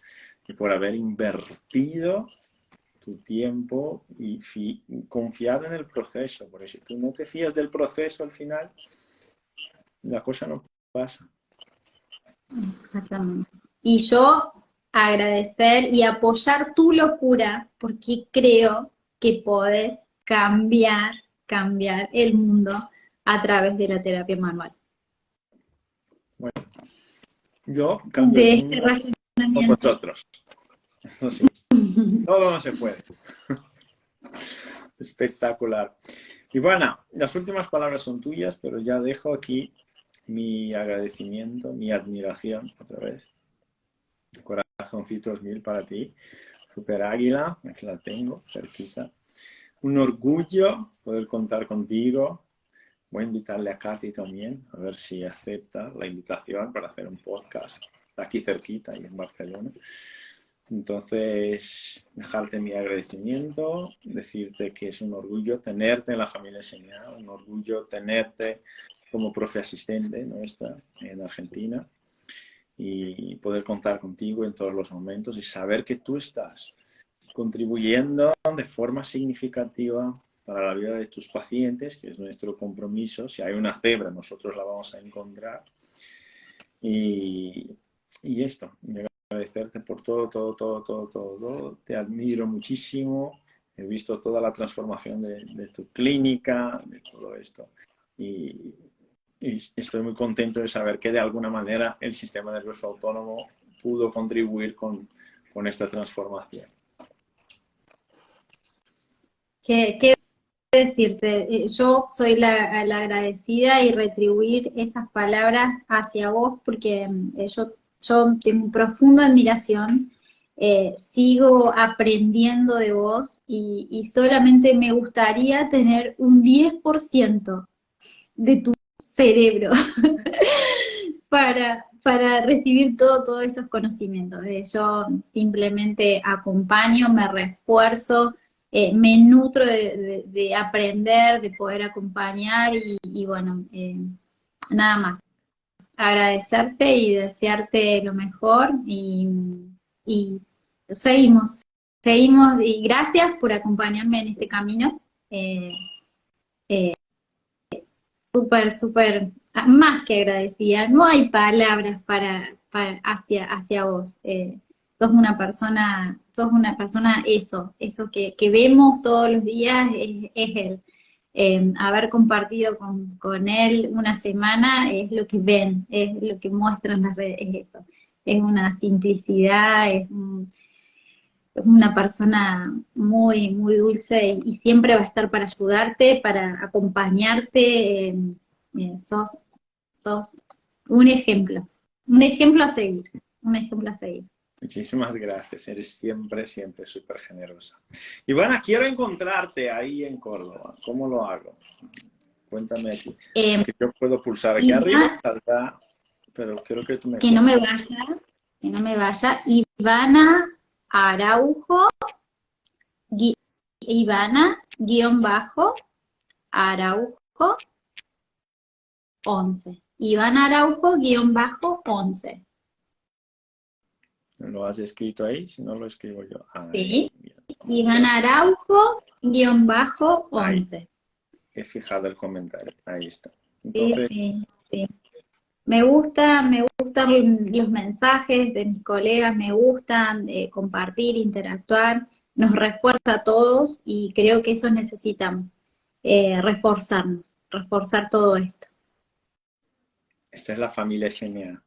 haber invertido tu tiempo y confiado en el proceso. Porque si tú no te fías del proceso al final, la cosa no pasa. Exactamente. Y yo agradecer y apoyar tu locura porque creo que podés cambiar el mundo a través de la terapia manual. Bueno, yo cambio De el este mundo con razonamiento. vosotros. Eso sí, todo no se puede. Espectacular. Ivana, las últimas palabras son tuyas, pero ya dejo aquí mi agradecimiento, mi admiración otra vez. Corazoncitos mil para ti. Super Águila, aquí la tengo, cerquita. Un orgullo poder contar contigo. voy a invitarle a Katy también, a ver si acepta la invitación para hacer un podcast. Está aquí cerquita, y en Barcelona. Entonces, dejarte mi agradecimiento, decirte que es un orgullo tenerte en la familia SMA, un orgullo tenerte como profe asistente nuestra en Argentina y poder contar contigo en todos los momentos y saber que tú estás contribuyendo de forma significativa para la vida de tus pacientes, que es nuestro compromiso. Si hay una cebra, nosotros la vamos a encontrar. Y esto, agradecerte por todo. Te admiro muchísimo. He visto toda la transformación de tu clínica, de todo esto. Y estoy muy contento de saber que de alguna manera el sistema nervioso autónomo pudo contribuir con esta transformación. ¿Qué decirte? Yo soy la agradecida y retribuir esas palabras hacia vos porque yo tengo profunda admiración, sigo aprendiendo de vos y solamente me gustaría tener un 10% de tu cerebro para recibir todos esos conocimientos. Yo simplemente acompaño, me refuerzo, me nutro de aprender, de poder acompañar y bueno, nada más. Agradecerte y desearte lo mejor y seguimos y gracias por acompañarme en este camino. Súper, más que agradecida. No hay palabras hacia vos. Sos una persona eso que vemos todos los días es él. Haber compartido con él una semana es lo que ven, es lo que muestran las redes, es eso. Es una simplicidad, es una persona muy dulce y siempre va a estar para ayudarte, para acompañarte. Sos un ejemplo a seguir, un ejemplo a seguir. Muchísimas gracias, eres siempre súper generosa. Ivana, quiero encontrarte ahí en Córdoba. ¿Cómo lo hago? Cuéntame aquí. Que yo puedo pulsar aquí arriba, pero creo que tú me... Que no me vaya. Ivana Araujo, Ivana-Araujo 11. Ivana Araujo-11. ¿Lo has escrito ahí? Si no, lo escribo yo. Sí. Ivana Araujo-11. He fijado el comentario. Ahí está. Entonces... Sí. Me gustan los mensajes de mis colegas, me gustan compartir, interactuar, nos refuerza a todos y creo que eso necesitamos, reforzar todo esto. Esta es la familia SMA,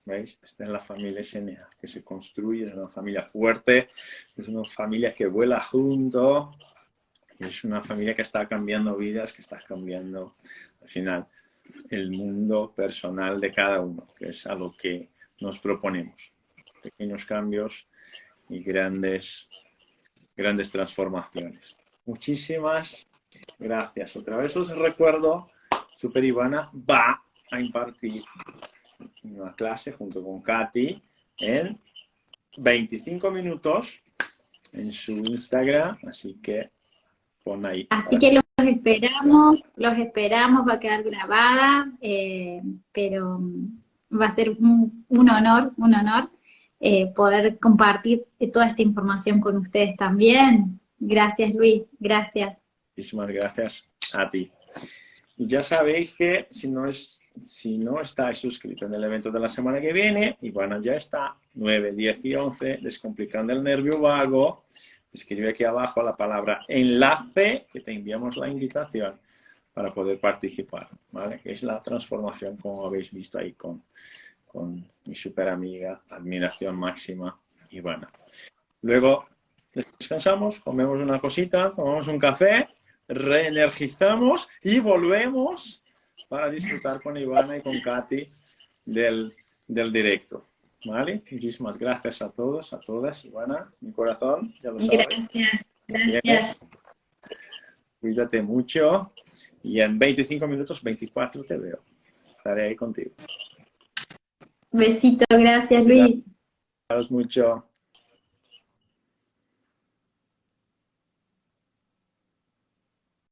¿veis? Esta es la familia SMA, que se construye, es una familia fuerte, es una familia que vuela junto, es una familia que está cambiando vidas, que está cambiando, al final, el mundo personal de cada uno, que es a lo que nos proponemos. Pequeños cambios y grandes transformaciones. Muchísimas gracias. Otra vez os recuerdo, Super Ivana va a impartir una clase junto con Katy en 25 minutos en su Instagram, así que pon ahí. Así que los esperamos, va a quedar grabada, pero va a ser un honor poder compartir toda esta información con ustedes también. Gracias, Luis, gracias. Muchísimas gracias a ti. Y ya sabéis que si no estáis suscritos en el evento de la semana que viene, y bueno, ya está, 9, 10 y 11, Descomplicando el Nervio Vago, escribe aquí abajo la palabra enlace, que te enviamos la invitación para poder participar, ¿vale? Que es la transformación, como habéis visto ahí con mi super amiga, admiración máxima, Ivana. Luego descansamos, comemos una cosita, tomamos un café, reenergizamos y volvemos para disfrutar con Ivana y con Katy del directo. ¿Vale? Muchísimas gracias a todos, a todas. Ivana, mi corazón, ya lo sabes. Gracias. Cuídate mucho y en 25 minutos, 24 te veo. Estaré ahí contigo. Besito, gracias Luis. Cuidaos mucho.